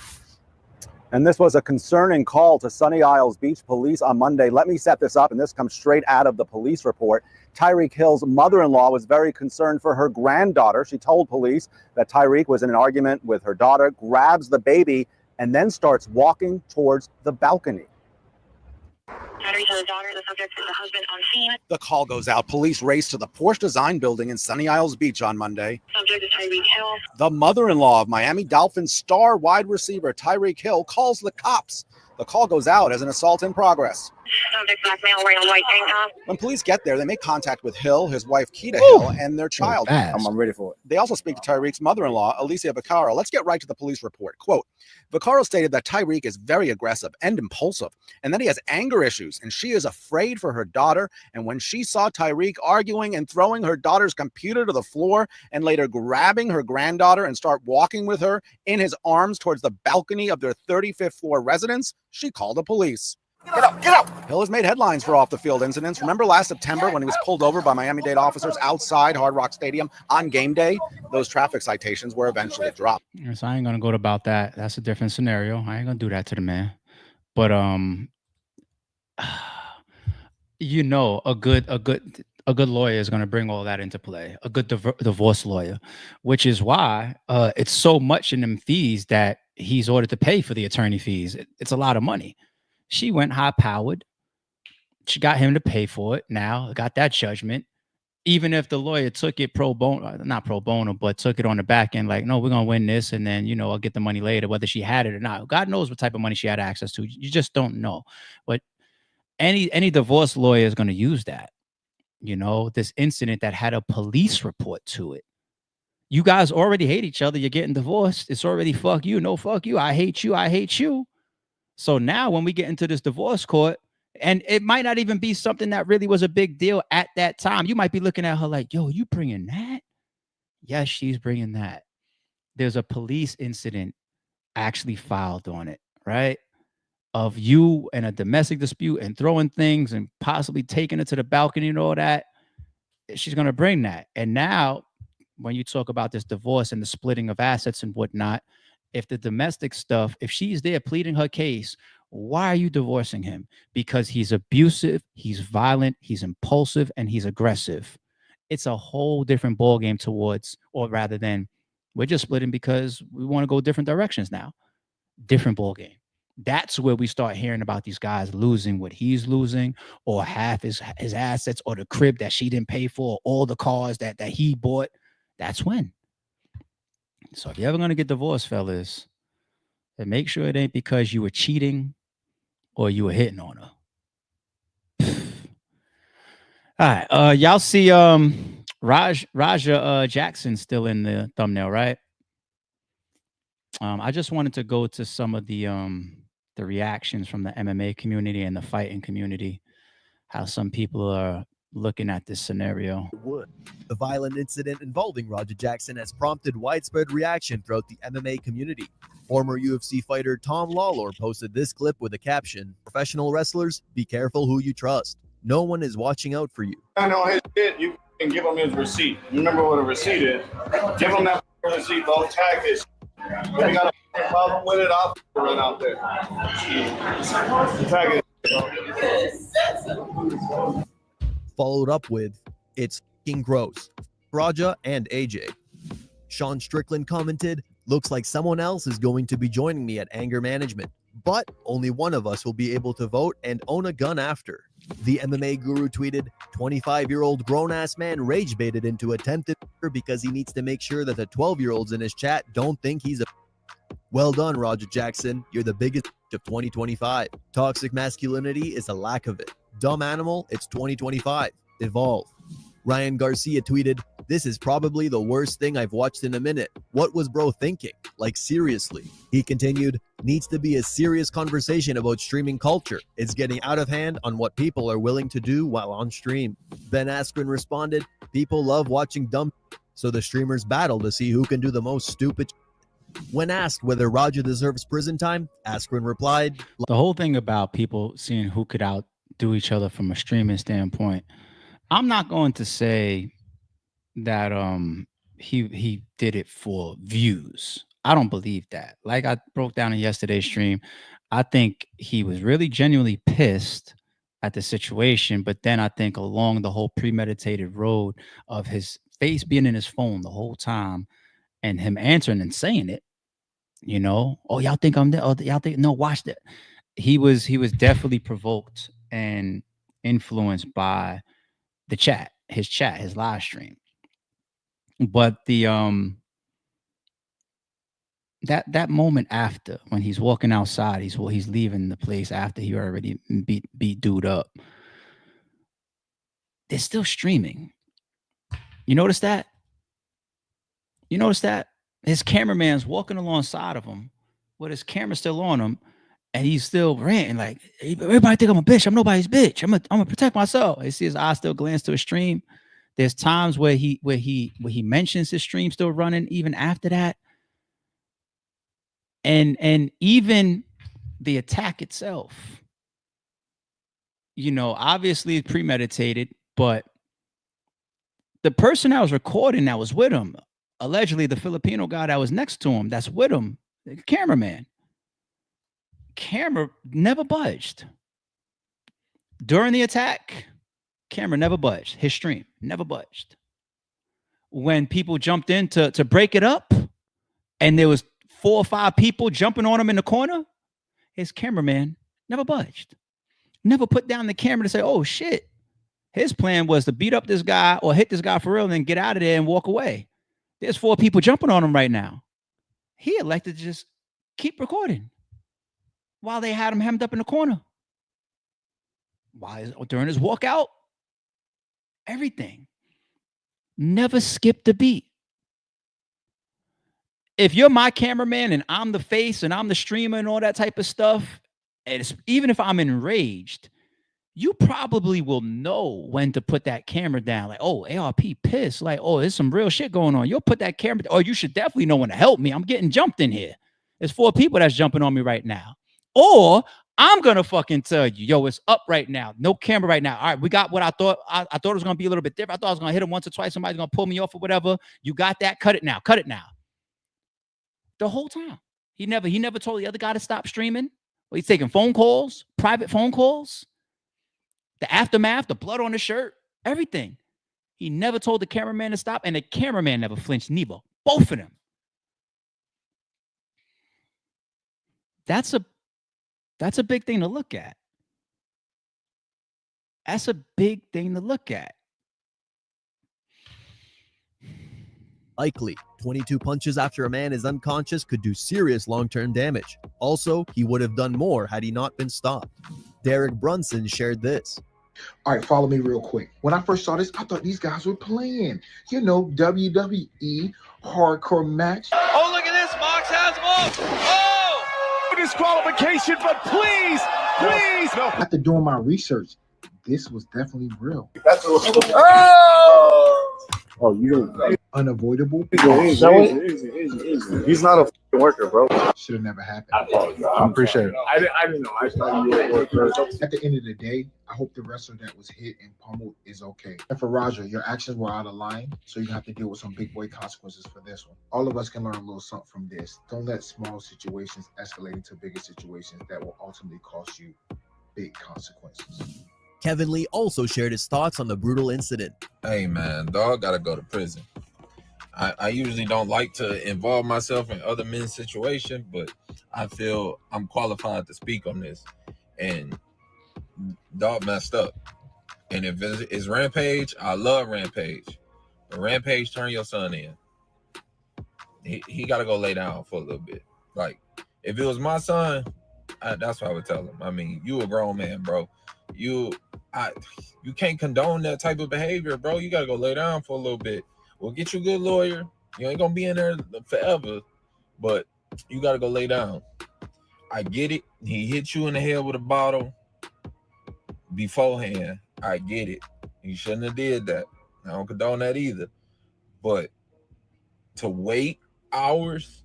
And this was a concerning call to Sunny Isles Beach police on Monday. Let me set this up, and this comes straight out of the police report. Tyreek Hill's mother-in-law was very concerned for her granddaughter. She told police that Tyreek was in an argument with her daughter, grabs the baby, and then starts walking towards the balcony. Tyreek daughter, the subject is the husband on scene. The call goes out. Police race to the Porsche Design building in Sunny Isles Beach on Monday. Subject is Tyreek Hill. The mother-in-law of Miami Dolphins star wide receiver Tyreek Hill calls the cops. The call goes out as an assault in progress. Subject black male wearing a white tank top. When police get there, they make contact with Hill, his wife Keita Hill, and their child. I'm ready for it. They also speak to Tyreek's mother-in-law, Alicia Vaccaro. Let's get right to the police report. Quote, Vaccaro stated that Tyreek is very aggressive and impulsive, and that he has anger issues, and she is afraid for her daughter. And when she saw Tyreek arguing and throwing her daughter's computer to the floor, and later grabbing her granddaughter and start walking with her in his arms towards the balcony of their 35th floor residence, she called the police. Get up, get up! Hill has made headlines for off-the-field incidents. Remember last September when he was pulled over by Miami-Dade officers outside Hard Rock Stadium on game day? Those traffic citations were eventually dropped. So I ain't gonna go about that. That's a different scenario. I ain't gonna do that to the man. But a good lawyer is gonna bring all that into play. A good divorce lawyer, which is why it's so much in them fees that he's ordered to pay for the attorney fees. It's a lot of money. She went high-powered. She got him to pay for it. Now got that judgment. Even if the lawyer took it pro bono, not pro bono, but took it on the back end, like, no, we're gonna win this, and then I'll get the money later, whether she had it or not. God knows what type of money she had access to. You just don't know. But any divorce lawyer is gonna use that. You know, this incident that had a police report to it. You guys already hate each other. You're getting divorced. It's already fuck you, no fuck you. I hate you. I hate you. So now when we get into this divorce court, and it might not even be something that really was a big deal at that time. You might be looking at her like, yo, you bringing that? Yes, she's bringing that. There's a police incident actually filed on it, right? Of you and a domestic dispute and throwing things and possibly taking it to the balcony and all that. She's going to bring that. And now when you talk about this divorce and the splitting of assets and whatnot, if the domestic stuff, if she's there pleading her case, why are you divorcing him? Because he's abusive, he's violent, he's impulsive, and he's aggressive. It's a whole different ballgame towards, or rather than, we're just splitting because we want to go different directions now. Different ballgame. That's where we start hearing about these guys losing what he's losing, or half his assets, or the crib that she didn't pay for, or all the cars that he bought. That's when. So if you're ever going to get divorced, fellas, then make sure it ain't because you were cheating or you were hitting on her. All right. Y'all see Raja Jackson still in the thumbnail, right? I just wanted to go to some of the reactions from the MMA community and the fighting community, how some people are looking at this scenario. The violent incident involving Raja Jackson has prompted widespread reaction throughout the MMA community. Former UFC fighter Tom Lawlor posted this clip with a caption, "Professional wrestlers, be careful who you trust. No one is watching out for you." I know his shit, you can give him his receipt. Remember what a receipt is. Give him that receipt, don't tag his. If you got a problem with it, I'll run out there. Tag it. Followed up with, "It's f***ing gross. Raja and AJ." Sean Strickland commented, "Looks like someone else is going to be joining me at anger management, but only one of us will be able to vote and own a gun after." The MMA guru tweeted, "25-year-old grown-ass man rage baited into attempted murder because he needs to make sure that the 12-year-olds in his chat don't think he's a..." Well done, Raja Jackson. You're the biggest of 2025. Toxic masculinity is a lack of it. Dumb animal, it's 2025. Evolve. Ryan Garcia tweeted, "This is probably the worst thing I've watched in a minute. What was bro thinking? Like, seriously." He continued, "Needs to be a serious conversation about streaming culture. It's getting out of hand on what people are willing to do while on stream." Ben Askren responded, "People love watching dumb, so the streamers battle to see who can do the most stupid." When asked whether Raja deserves prison time, Askren replied, The whole thing about people seeing who could outdo each other from a streaming standpoint, I'm not going to say that he did it for views. I don't believe that. Like I broke down in yesterday's stream, I think he was really genuinely pissed at the situation, but then I think along the whole premeditated road of his face being in his phone the whole time and him answering and saying it, you know, "Oh, y'all think I'm there? Oh, y'all think no, watch that." He was definitely provoked and influenced by the chat, his live stream. But the that moment after, when he's walking outside, he's leaving the place after he already beat dude up. They're still streaming. You notice that? You notice that? His cameraman's walking alongside of him with his camera still on him, and he's still ranting like, "Everybody think I'm a bitch. I'm nobody's bitch. I'm gonna protect myself." You see his eyes still glance to his stream. There's times where he mentions his stream still running even after that. And even the attack itself, you know, obviously premeditated, but the person that was recording that was with him, allegedly the Filipino guy that was next to him, that's with him, the cameraman, camera never budged. During the attack, camera never budged. His stream never budged. When people jumped in to break it up, and there was 4 or 5 people jumping on him in the corner, his cameraman never budged. Never put down the camera to say, "Oh shit." His plan was to beat up this guy or hit this guy for real and then get out of there and walk away. There's 4 people jumping on him right now. He elected to just keep recording while they had him hemmed up in the corner. During his walkout, everything. Never skipped a beat. If you're my cameraman and I'm the face and I'm the streamer and all that type of stuff, and even if I'm enraged, you probably will know when to put that camera down. Like, oh, ARP pissed. Like, oh, there's some real shit going on. You'll put that camera, or you should definitely know when to help me. I'm getting jumped in here. There's 4 people that's jumping on me right now. Or I'm gonna fucking tell you, yo, it's up right now. No camera right now. All right, we got what I thought. I thought it was gonna be a little bit different. I thought I was gonna hit him once or twice. Somebody's gonna pull me off or whatever. You got that? Cut it now. Cut it now. The whole time. He never told the other guy to stop streaming. Well, he's taking phone calls, private phone calls. The aftermath, the blood on the shirt, everything. He never told the cameraman to stop, and the cameraman never flinched neither. Both of them. That's a big thing to look at. That's a big thing to look at. Likely, 22 punches after a man is unconscious could do serious long-term damage. Also, he would have done more had he not been stopped. Derek Brunson shared this. All right, follow me real quick. When I first saw this, I thought these guys were playing. You know, WWE hardcore match. Oh, look at this. Mox has him off. Oh! Disqualification, but please. No. After doing my research, this was definitely real. Oh, you don't. Unavoidable. Easy. He's not a fucking worker, bro. Should have never happened. I appreciate it. I didn't know. I thought you were a worker. At the end of the day, I hope the wrestler that was hit and pummeled is okay. And for Roger, your actions were out of line, so you have to deal with some big boy consequences for this one. All of us can learn a little something from this. Don't let small situations escalate into bigger situations that will ultimately cost you big consequences. Kevin Lee also shared his thoughts on the brutal incident. Hey man, dog gotta go to prison. I usually don't like to involve myself in other men's situations, but I feel I'm qualified to speak on this. And dog messed up. And if it's Rampage, I love Rampage. But Rampage, turn your son in. He gotta go lay down for a little bit. Like, if it was my son, that's what I would tell him. I mean, you a grown man, bro. You can't condone that type of behavior, bro. You gotta go lay down for a little bit. We'll get you a good lawyer. You ain't gonna be in there forever, but you gotta go lay down. I get it. He hit you in the head with a bottle beforehand. I get it. He shouldn't have did that. I don't condone that either. But to wait hours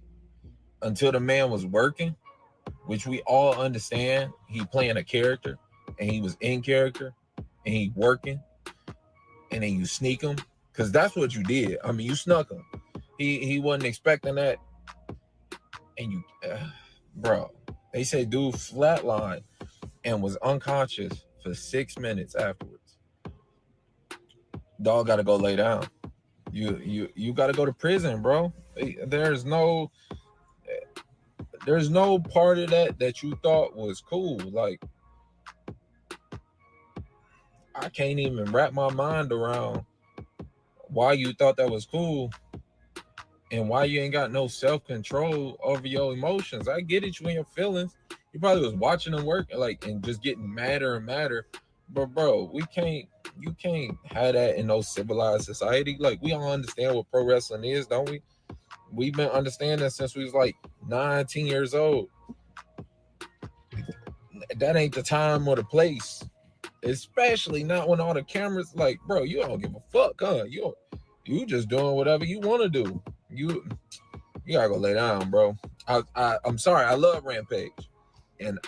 until the man was working, which we all understand, he playing a character and he was in character and he working, and then you sneak him, because that's what you did. I mean, you snuck him. He wasn't expecting that, and you, bro. They say dude flatlined and was unconscious for 6 minutes afterwards. Dog got to go lay down. You got to go to prison, bro. There's no part of that you thought was cool. Like, I can't even wrap my mind around why you thought that was cool and why you ain't got no self-control over your emotions. I get it, you and your feelings. You probably was watching them work and just getting madder and madder. But bro, you can't have that in no civilized society. Like, we all understand what pro wrestling is, don't we? We've been understanding since we was like 19 years old. That ain't the time or the place. Especially not when all the cameras, like, bro, you don't give a fuck, huh? You just doing whatever you want to do. You gotta go lay down, bro. I'm sorry, I love Rampage, and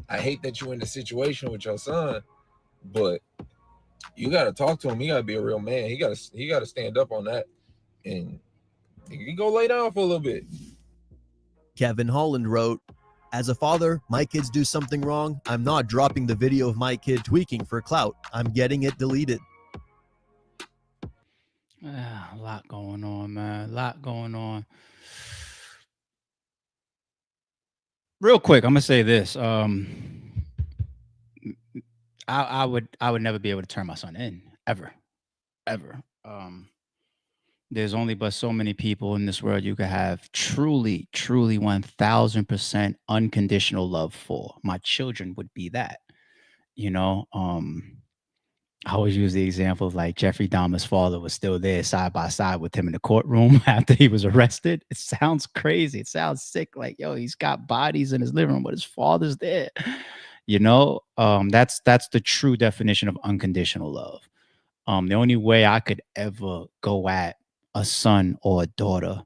I hate that you in the situation with your son, but you gotta talk to him. He gotta be a real man. He gotta stand up on that, and you go lay down for a little bit. Kevin Holland wrote, "As a father, my kids do something wrong. I'm not dropping the video of my kid tweaking for clout. I'm getting it deleted." A lot going on, man. A lot going on. Real quick, I'm gonna say this. I would never be able to turn my son in, ever. There's only but so many people in this world you could have truly 1000% unconditional love for. My children would be that, you know. I always use the example of like Jeffrey Dahmer's father was still there side by side with him in the courtroom after he was arrested. It sounds crazy. It sounds sick. Like, yo, he's got bodies in his living room, but his father's there. That's the true definition of unconditional love. The only way I could ever go at a son or a daughter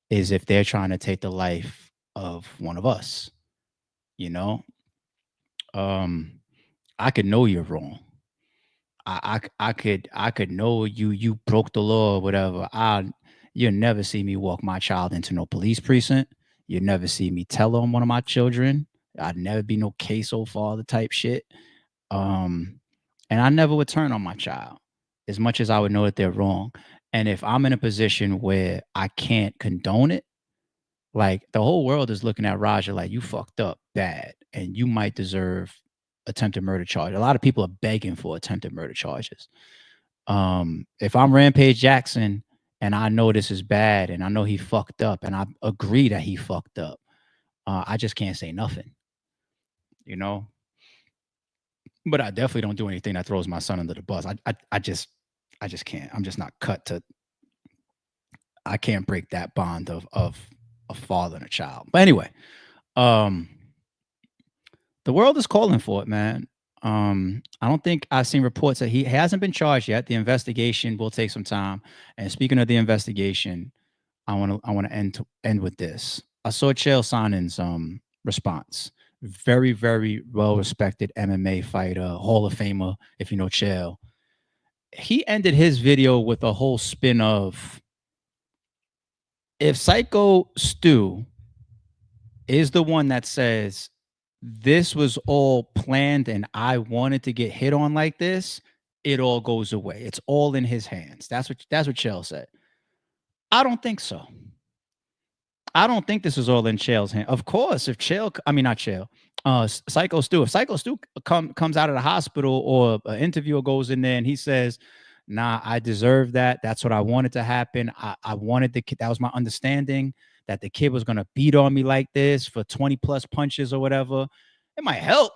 is if they're trying to take the life of one of us. You know, I could know you're wrong. I could know you broke the law or whatever. You'll never see me walk my child into no police precinct. You'll never see me tell on one of my children. I'd never be no queso father type shit. Um, and I never would turn on my child as much as I would know that they're wrong. And if I'm in a position where I can't condone it, like the whole world is looking at Raja like you fucked up bad and you might deserve attempted murder charge. A lot of people are begging for attempted murder charges. If I'm Rampage Jackson and I know this is bad and I know he fucked up and I agree that he fucked up, I just can't say nothing, you know. But I definitely don't do anything that throws my son under the bus. I just can't. I'm just not cut to. I can't break that bond of a father and a child. But anyway, the world is calling for it, man. I don't think I've seen reports that he hasn't been charged yet. The investigation will take some time. And speaking of the investigation, I want to end with this. I saw Chael Sonnen's response. Very, very well respected MMA fighter, Hall of Famer, if you know Chael. He ended his video with a whole spin of, if Psycho Stu is the one that says this was all planned and I wanted to get hit on like this, it all goes away. It's all in his hands. That's what Chael said. I don't think so. I don't think this is all in Chael's hand. Of course, if Chael, I mean not Chael, Psycho Stu, if Psycho Stu comes out of the hospital or an interviewer goes in there and he says, nah, I deserve that. That's what I wanted to happen. I wanted the kid. That was my understanding that the kid was going to beat on me like this for 20 plus punches or whatever. It might help.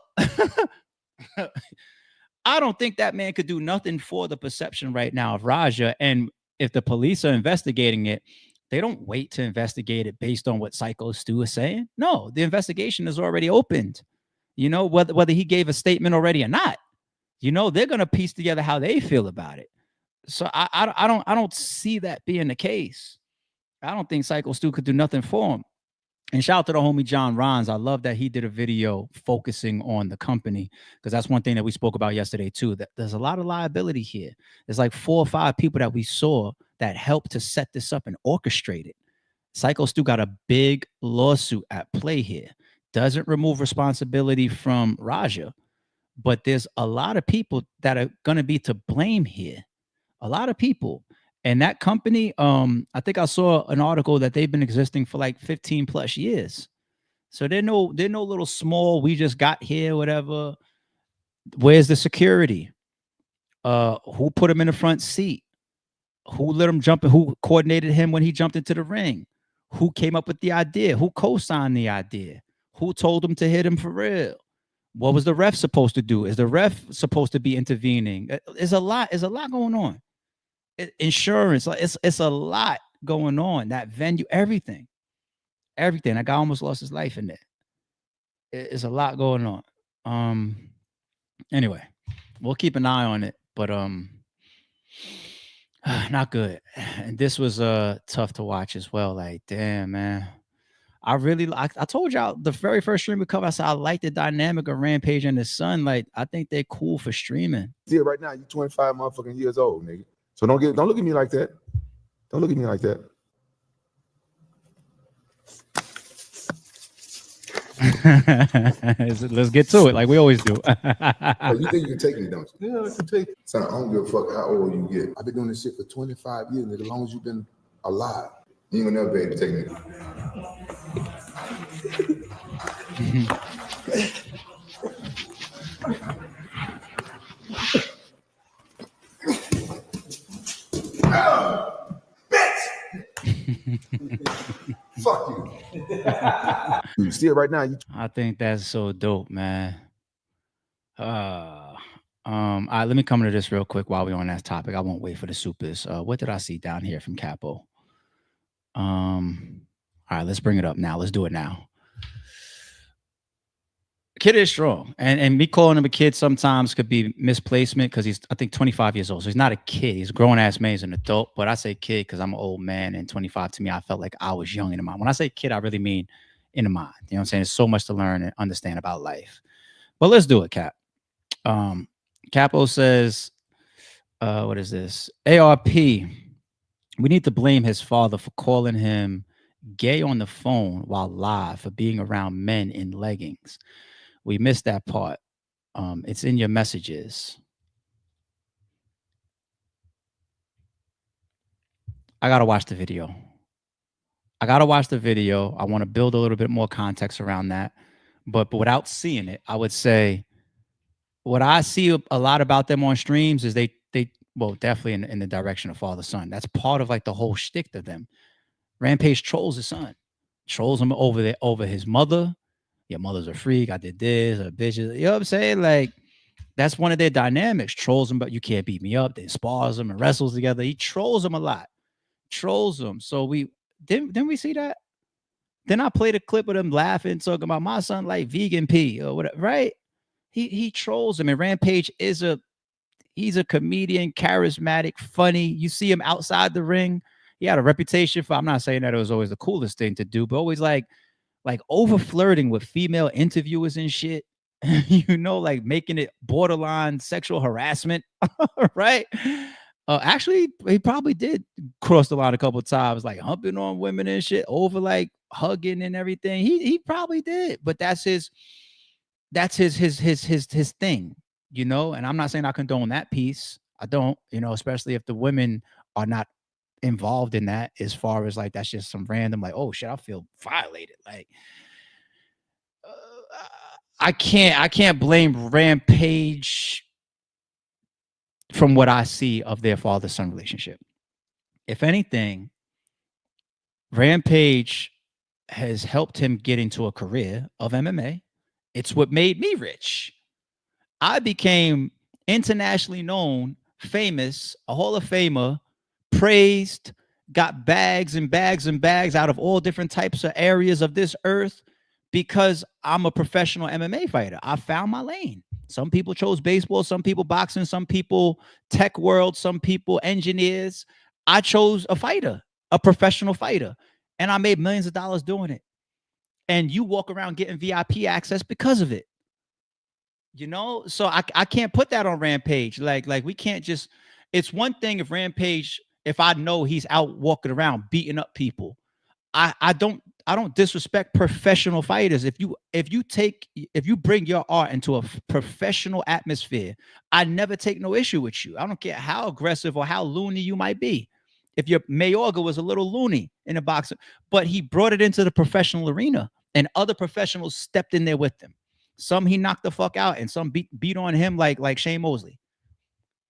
I don't think that man could do nothing for the perception right now of Raja. And if the police are investigating it, they don't wait to investigate it based on what Psycho Stu is saying. No, the investigation is already opened. You know, whether he gave a statement already or not, you know, they're going to piece together how they feel about it. So I don't see that being the case. I don't think Psycho Stu could do nothing for him. And shout out to the homie John Rons. I love that he did a video focusing on the company, because that's one thing that we spoke about yesterday too, that there's a lot of liability here. There's like 4 or 5 people that we saw that helped to set this up and orchestrate it. Psycho Stu got a big lawsuit at play here. Doesn't remove responsibility from Raja, but there's a lot of people that are going to be to blame here. A lot of people. And that company, I think I saw an article that they've been existing for like 15 plus years. So they're no little small, we just got here, whatever. Where's the security? Who put him in the front seat? Who let him jump? Who coordinated him when he jumped into the ring? Who came up with the idea? Who co-signed the idea? Who told him to hit him for real? What was the ref supposed to do? Is the ref supposed to be intervening? There's a lot going on. Insurance, it's a lot going on. That venue, everything. That guy almost lost his life in there. It's a lot going on. Anyway, we'll keep an eye on it, but not good. And this was tough to watch as well. Like, damn, man. I told y'all the very first stream we covered, I said I like the dynamic of Rampage and his son. Like, I think they're cool for streaming. See, right now, you're 25 motherfucking years old, nigga. So don't look at me like that. Don't look at me like that. Let's get to it, like we always do. You think you can take me, don't you? Yeah, I can take you. Son, I don't give a fuck how old you get. I've been doing this shit for 25 years, nigga. As long as you've been alive, you ain't gonna never be able to take me. Fuck you. You see it right now. I think that's so dope, man. All right, let me come to this real quick while we're on that topic. I won't wait for the supers. What did I see down here from Capo? All right, let's bring it up now. Let's do it now. Kid is strong, and me calling him a kid sometimes could be misplacement because he's, I think, 25 years old. So he's not a kid. He's a grown ass man. He's an adult. But I say kid because I'm an old man, and 25 to me, I felt like I was young in the mind. When I say kid, I really mean in the mind. You know what I'm saying? There's so much to learn and understand about life. But let's do it, Cap. Capo says, what is this? ARP. We need to blame his father for calling him gay on the phone while live for being around men in leggings. We missed that part. It's in your messages. I gotta watch the video. I want to build a little bit more context around that. But without seeing it, I would say what I see a lot about them on streams is they well, definitely in the direction of father son. That's part of like the whole shtick of them. Rampage trolls his son, trolls him over his mother. Your mother's a freak. I did this, or bitches. You know what I'm saying? Like, that's one of their dynamics. Trolls him, but you can't beat me up. Then spars him and wrestles together. He trolls him a lot. Trolls him. So we didn't we see that? Then I played a clip of him laughing, talking about my son like vegan pee or whatever, right? He trolls him. And Rampage he's a comedian, charismatic, funny. You see him outside the ring. He had a reputation for, I'm not saying that it was always the coolest thing to do, but always like over flirting with female interviewers and shit. You know, like making it borderline sexual harassment, right? Actually, he probably did cross the line a couple of times, like humping on women and shit, over like hugging and everything. He probably did, but that's his thing, you know. And I'm not saying I condone that piece. I don't, you know, especially if the women are not involved in that, as far as like that's just some random like, oh shit, I feel violated. Like, I can't blame Rampage from what I see of their father-son relationship. If anything, Rampage has helped him get into a career of MMA. It's what made me rich. I became internationally known, famous, a Hall of Famer, praised, got bags and bags and bags out of all different types of areas of this earth because I'm a professional MMA fighter. I found my lane. Some people chose baseball, some people boxing, some people tech world, some people engineers. I chose a fighter, a professional fighter, and I made millions of dollars doing it. And you walk around getting VIP access because of it. You know, so I can't put that on Rampage. Like we can't just, it's one thing if Rampage, if I know he's out walking around beating up people. I don't disrespect professional fighters. If you bring your art into a professional atmosphere, I never take no issue with you. I don't care how aggressive or how loony you might be. If your Mayorga was a little loony in the boxing, but he brought it into the professional arena and other professionals stepped in there with him. Some he knocked the fuck out and some beat on him like Shane Mosley.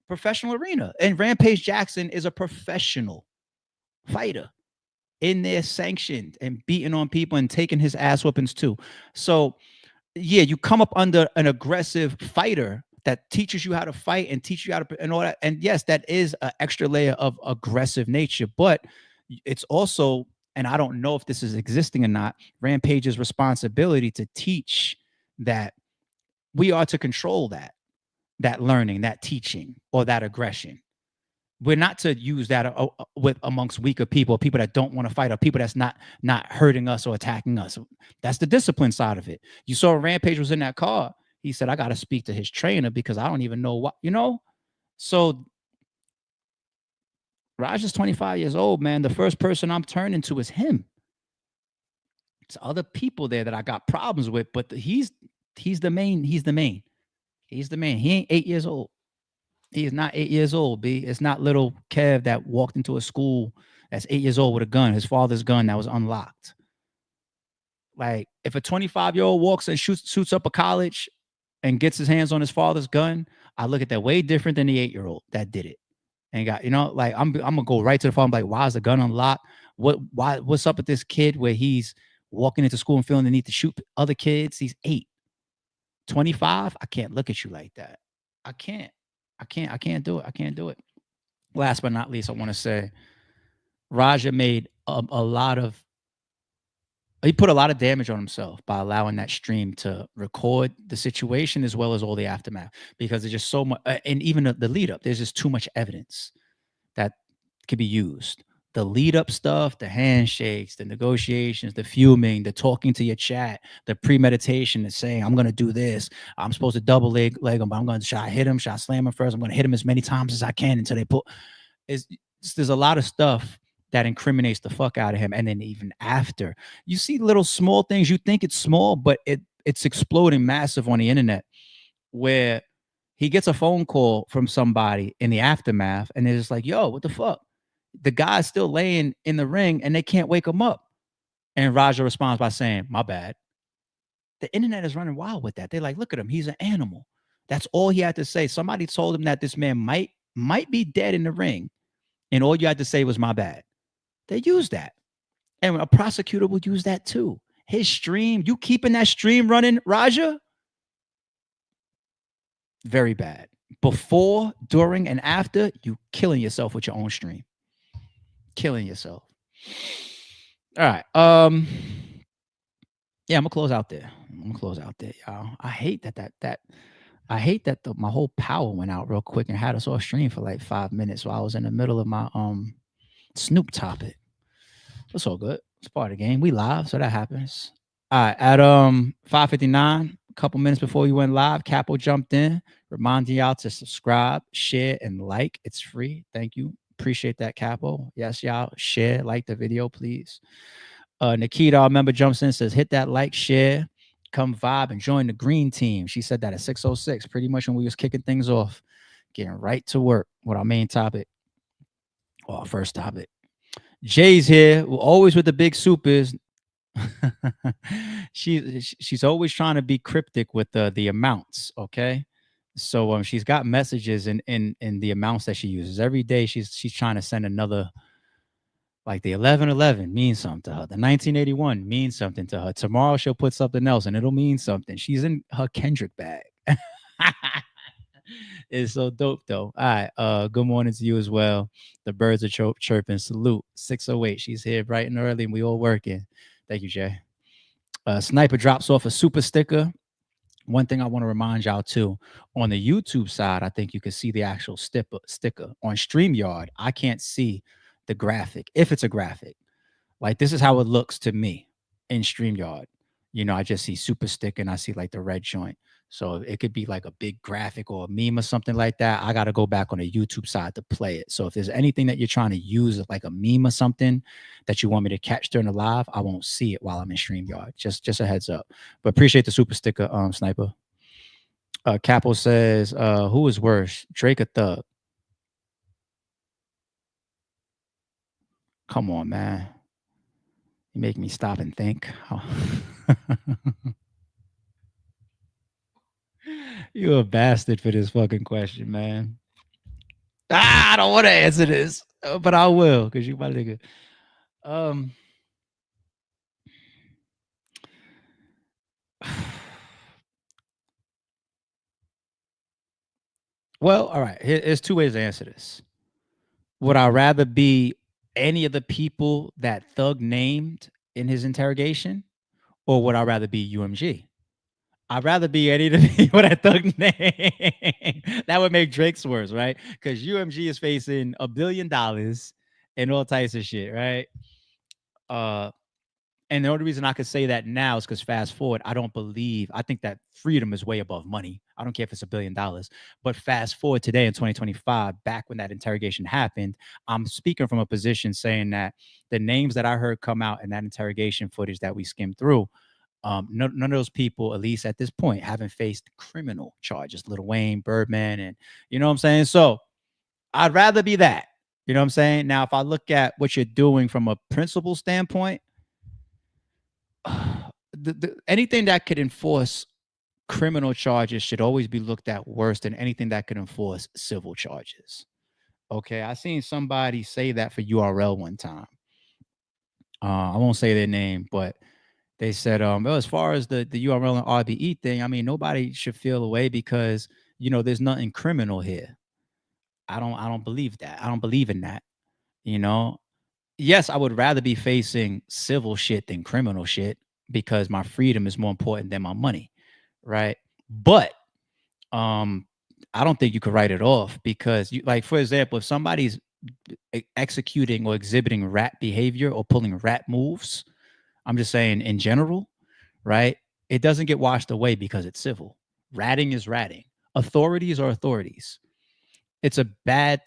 Professional arena. And Rampage Jackson is a professional fighter in there, sanctioned and beating on people and taking his ass whoopings too. So yeah, you come up under an aggressive fighter that teaches you how to fight and teach you how to and all that. And yes, that is an extra layer of aggressive nature, but it's also, and I don't know if this is existing or not, Rampage's responsibility to teach that we are to control that learning, that teaching, or that aggression. We're not to use that with amongst weaker people that don't want to fight, or people that's not hurting us or attacking us. That's the discipline side of it. You saw Rampage was in that car. He said, I got to speak to his trainer because I don't even know what, you know? So Raj is 25 years old, man. The first person I'm turning to is him. It's other people there that I got problems with, but he's the main. He's the main. He ain't 8 years old. He is not 8 years old, B. It's not little Kev that walked into a school that's 8 years old with a gun, his father's gun that was unlocked. Like, if a 25-year-old walks and shoots up a college and gets his hands on his father's gun, I look at that way different than the 8-year-old that did it. And got, you know, like I'm gonna go right to the phone. Like, why is the gun unlocked? What's up with this kid where he's walking into school and feeling the need to shoot other kids? He's 8. 25, I can't look at you like that. I can't do it. I can't do it. Last but not least, I want to say Raja made a lot of he put a lot of damage on himself by allowing that stream to record the situation as well as all the aftermath, because there's just so much, and even the lead up, there's just too much evidence that could be used. The lead up stuff, the handshakes, the negotiations, the fuming, the talking to your chat, the premeditation, the saying, I'm going to do this. I'm supposed to double leg him, but I'm going to shot hit him, shot slam him first. I'm going to hit him as many times as I can until they pull. There's a lot of stuff that incriminates the fuck out of him. And then even after, you see little small things, you think it's small, but it's exploding massive on the internet, where he gets a phone call from somebody in the aftermath and they're just like, yo, what the fuck? The guy's still laying in the ring and they can't wake him up. And Raja responds by saying, my bad. The internet is running wild with that. They're like, look at him. He's an animal. That's all he had to say. Somebody told him that this man might be dead in the ring. And all you had to say was my bad. They use that. And a prosecutor will use that too. His stream, you keeping that stream running, Raja? Very bad. Before, during, and after, you killing yourself with your own stream. Killing yourself. All right. Yeah, I'm gonna close out there. Y'all. I hate that I hate that my whole power went out real quick and had us off stream for like 5 minutes while I was in the middle of my Snoop topic. It's all good. It's part of the game. We live, so that happens. All right, at 5:59, a couple minutes before we went live, Capo jumped in, reminding y'all to subscribe, share, and like. It's free. Thank you. Appreciate that, Capo. Yes, y'all. Share, like the video, please. Nikita, our member, jumps in, says, hit that like, share, come vibe, and join the green team. She said that at 6:06, pretty much when we was kicking things off, getting right to work with our main topic, or our first topic. Jay's here, always with the big supers. She's always trying to be cryptic with the amounts. Okay, so she's got messages in the amounts that she uses every day. She's trying to send another. Like the 1111 means something to her. The 1981 means something to her. Tomorrow she'll put something else and it'll mean something. She's in her Kendrick bag. It's so dope though. All right. Good morning to you as well. The birds are chirping. Salute. 6:08. She's here bright and early and we all working. Thank you, Jay. Sniper drops off a super sticker. One thing I want to remind y'all too, on the YouTube side, I think you can see the actual sticker. On StreamYard, I can't see the graphic, if it's a graphic. Like, this is how it looks to me in StreamYard. You know, I just see super sticker and I see like the red joint. So it could be like a big graphic or a meme or something like that. I got to go back on the YouTube side to play it. So if there's anything that you're trying to use, like a meme or something that you want me to catch during the live, I won't see it while I'm in StreamYard. Just a heads up. But appreciate the super sticker, Sniper. Capo says, who is worse, Drake or Thug? Come on, man. You make me stop and think. You're a bastard for this fucking question, man. I don't want to answer this, but I will, because you my nigga. Well, all right. Here's two ways to answer this. Would I rather be any of the people that Thug named in his interrogation, or would I rather be UMG? I'd rather be any of the people that Thug named. That would make Drake's worse, right? Because UMG is facing $1 billion and all types of shit, right? And the only reason I could say that now is because fast forward, I think that freedom is way above money. I don't care if it's $1 billion. But fast forward today in 2025, back when that interrogation happened, I'm speaking from a position saying that the names that I heard come out in that interrogation footage that we skimmed through, none of those people, at least at this point, haven't faced criminal charges. Lil Wayne, Birdman, and you know what I'm saying? So I'd rather be that. You know what I'm saying? Now, if I look at what you're doing from a principle standpoint, anything that could enforce criminal charges should always be looked at worse than anything that could enforce civil charges. Okay, I seen somebody say that for URL one time. I won't say their name, but they said, well, as far as the URL and RBE thing, I mean, nobody should feel away because there's nothing criminal here. I don't believe that. I don't believe in that. You know, yes, I would rather be facing civil shit than criminal shit because my freedom is more important than my money, right? But I don't think you could write it off because you like, for example, if somebody's executing or exhibiting rat behavior or pulling rat moves, I'm just saying in general, right? It doesn't get washed away because it's civil. Ratting is ratting. Authorities are authorities. It's a bad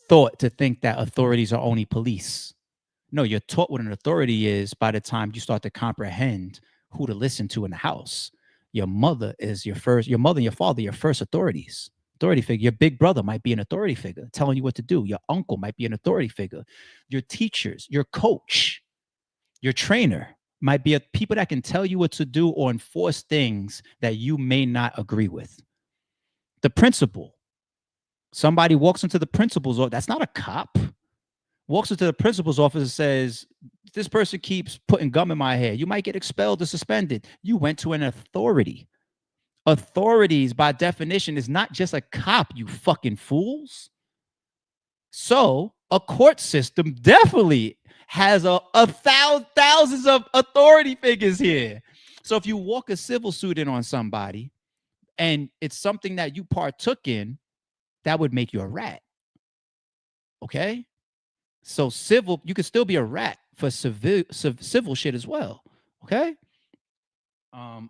thought to think that authorities are only police. No, you're taught what an authority is by the time you start to comprehend who to listen to in the house. Your mother is your mother and your father, your first authorities. Authority figure. Your big brother might be an authority figure telling you what to do. Your uncle might be an authority figure. Your teachers, your coach, your trainer might be people that can tell you what to do or enforce things that you may not agree with. The principal. Somebody walks into the principal's office. That's not a cop. Walks into the principal's office and says, this person keeps putting gum in my hair. You might get expelled or suspended. You went to an authority. Authorities, by definition, is not just a cop, you fucking fools. So a court system definitely has thousands of authority figures here. So if you walk a civil suit in on somebody and it's something that you partook in, that would make you a rat. Okay? So civil, you could still be a rat for civil shit as well. Okay?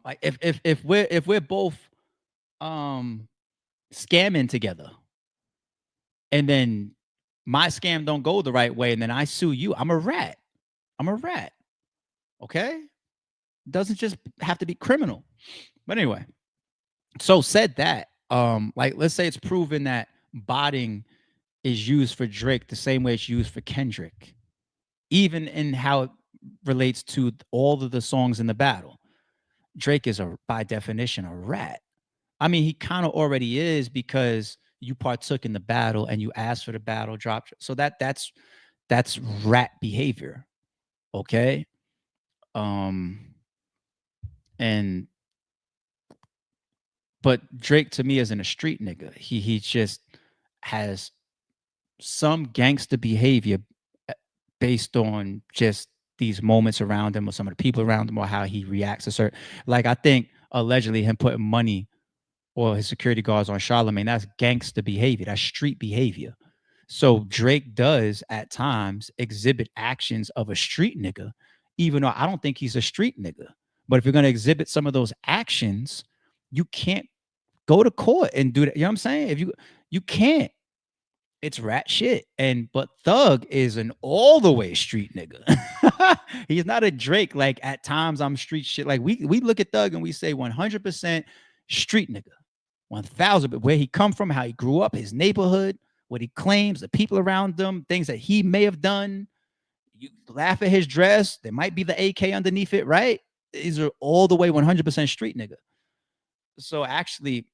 Like if we're both scamming together and then my scam don't go the right way and then I sue you, I'm a rat. I'm a rat. Okay? Doesn't just have to be criminal. But anyway, so said that, like let's say it's proven that botting is used for Drake the same way it's used for Kendrick, even in how it relates to all of the songs in the battle. Drake is by definition a rat. I mean, he kind of already is because you partook in the battle and you asked for the battle drop. So that's rat behavior. Okay. But Drake to me isn't a street nigga. He just has some gangster behavior based on just these moments around him or some of the people around him or how he reacts to certain, like I think allegedly him putting money or his security guards on Charlemagne, that's gangster behavior, that's street behavior. So Drake does at times exhibit actions of a street nigga, even though I don't think he's a street nigga. But if you're going to exhibit some of those actions, you can't go to court and do that. You know what I'm saying? If you can't, it's rat shit. But Thug is an all the way street nigga. He's not a Drake. Like at times I'm street shit. Like we look at Thug and we say 100% street nigga. 1,000. But where he come from, how he grew up, his neighborhood, what he claims, the people around him, things that he may have done. You laugh at his dress. There might be the AK underneath it, right? These are all the way 100% street nigga. So actually,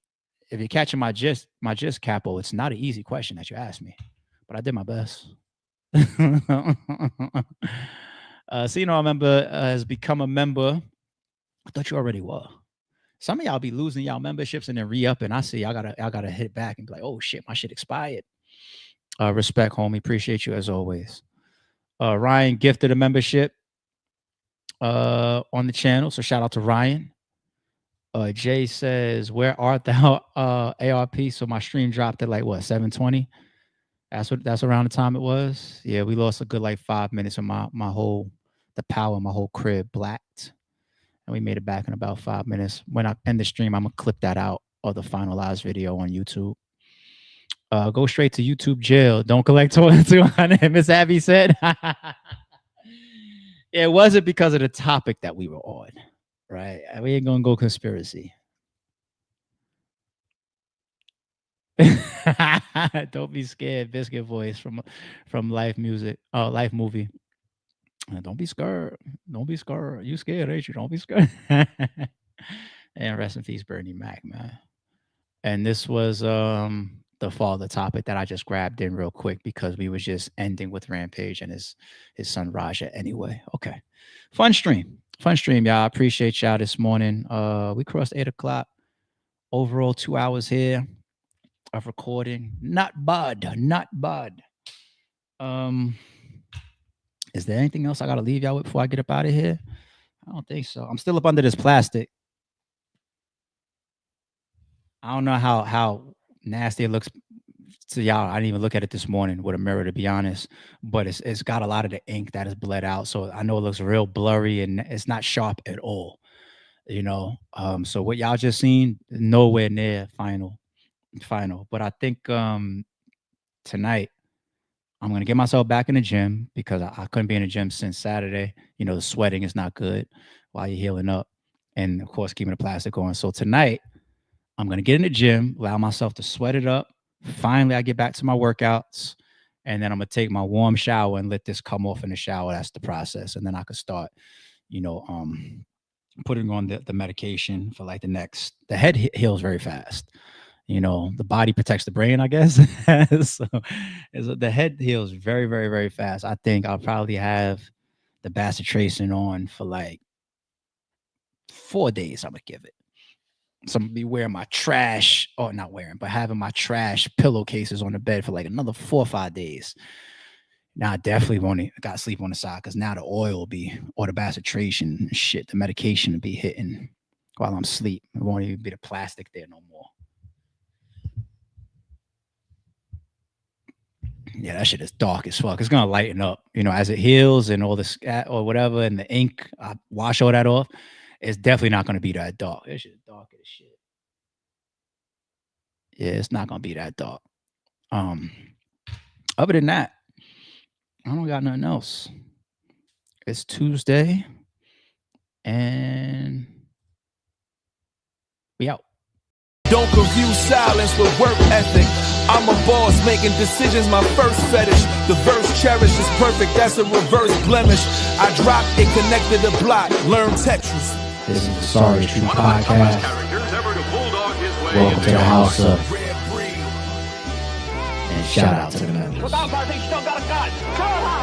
if you're catching my gist, Capo, it's not an easy question that you asked me, but I did my best. Sino member has become a member. I thought you already were. Some of y'all be losing y'all memberships and then re-up, and I see y'all gotta hit back and be like, oh shit, my shit expired. Respect, homie. Appreciate you as always. Ryan gifted a membership on the channel, so shout out to Ryan. Jay says, where art thou, ARP? So my stream dropped at like what, 7:20? That's around the time it was. Yeah, we lost a good like 5 minutes of the power of my whole crib blacked. And we made it back in about 5 minutes. When I end the stream, I'm gonna clip that out of the finalized video on YouTube. Go straight to YouTube jail. Don't collect 200. Miss Abby said. It wasn't because of the topic that we were on. Right, we ain't gonna go conspiracy. Don't be scared, Biscuit Voice from Life Music, Life Movie. Don't be scared. Don't be scared. You scared, ain't you? Don't be scared. And rest in peace, Bernie Mac, man. And this was the fall of the topic that I just grabbed in real quick because we was just ending with Rampage and his son Raja anyway. Okay, fun stream, y'all. I appreciate y'all this morning. We crossed 8 o'clock. overall 2 hours here of recording. Not bad, not bad. Is there anything else I gotta leave y'all with before I get up out of here? I don't think so. I'm still up under this plastic. I don't know how nasty it looks to y'all. I didn't even look at it this morning with a mirror, to be honest. But it's got a lot of the ink that is bled out, so I know it looks real blurry and it's not sharp at all. You know, so what y'all just seen, nowhere near final. But I think tonight I'm gonna get myself back in the gym because I couldn't be in the gym since Saturday. You know, the sweating is not good while you're healing up, and of course keeping the plastic on. So tonight I'm gonna get in the gym, allow myself to sweat it up. Finally, I get back to my workouts, and then I'm gonna take my warm shower and let this come off in the shower. That's the process, and then I could start, you know, putting on the medication for like the head heals very fast. You know, the body protects the brain, I guess. So the head heals very, very, very fast. I think I'll probably have the bacitracin on for like 4 days. I'm gonna give it. So I'm gonna be wearing my trash, or not wearing, but having my trash pillowcases on the bed for like another 4 or 5 days. Now I definitely got to sleep on the side because now the oil will be, or the bacitracin shit, the medication will be hitting while I'm asleep. It won't even be the plastic there no more. Yeah, that shit is dark as fuck. It's gonna lighten up, you know, as it heals and all the scat or whatever, and the ink, I wash all that off. It's definitely not gonna be that dark. That shit is dark as shit. Yeah, it's not gonna be that dark. Other than that, I don't got nothing else. It's Tuesday, and we out. Don't confuse silence with work ethic. I'm a boss, making decisions my first fetish. The verse cherished is perfect, that's a reverse blemish. I dropped it, connected the block, learn Tetris. This is the Sorry True Podcast. Welcome to the house of. And shout out to the members. Without, I think you still got a gun.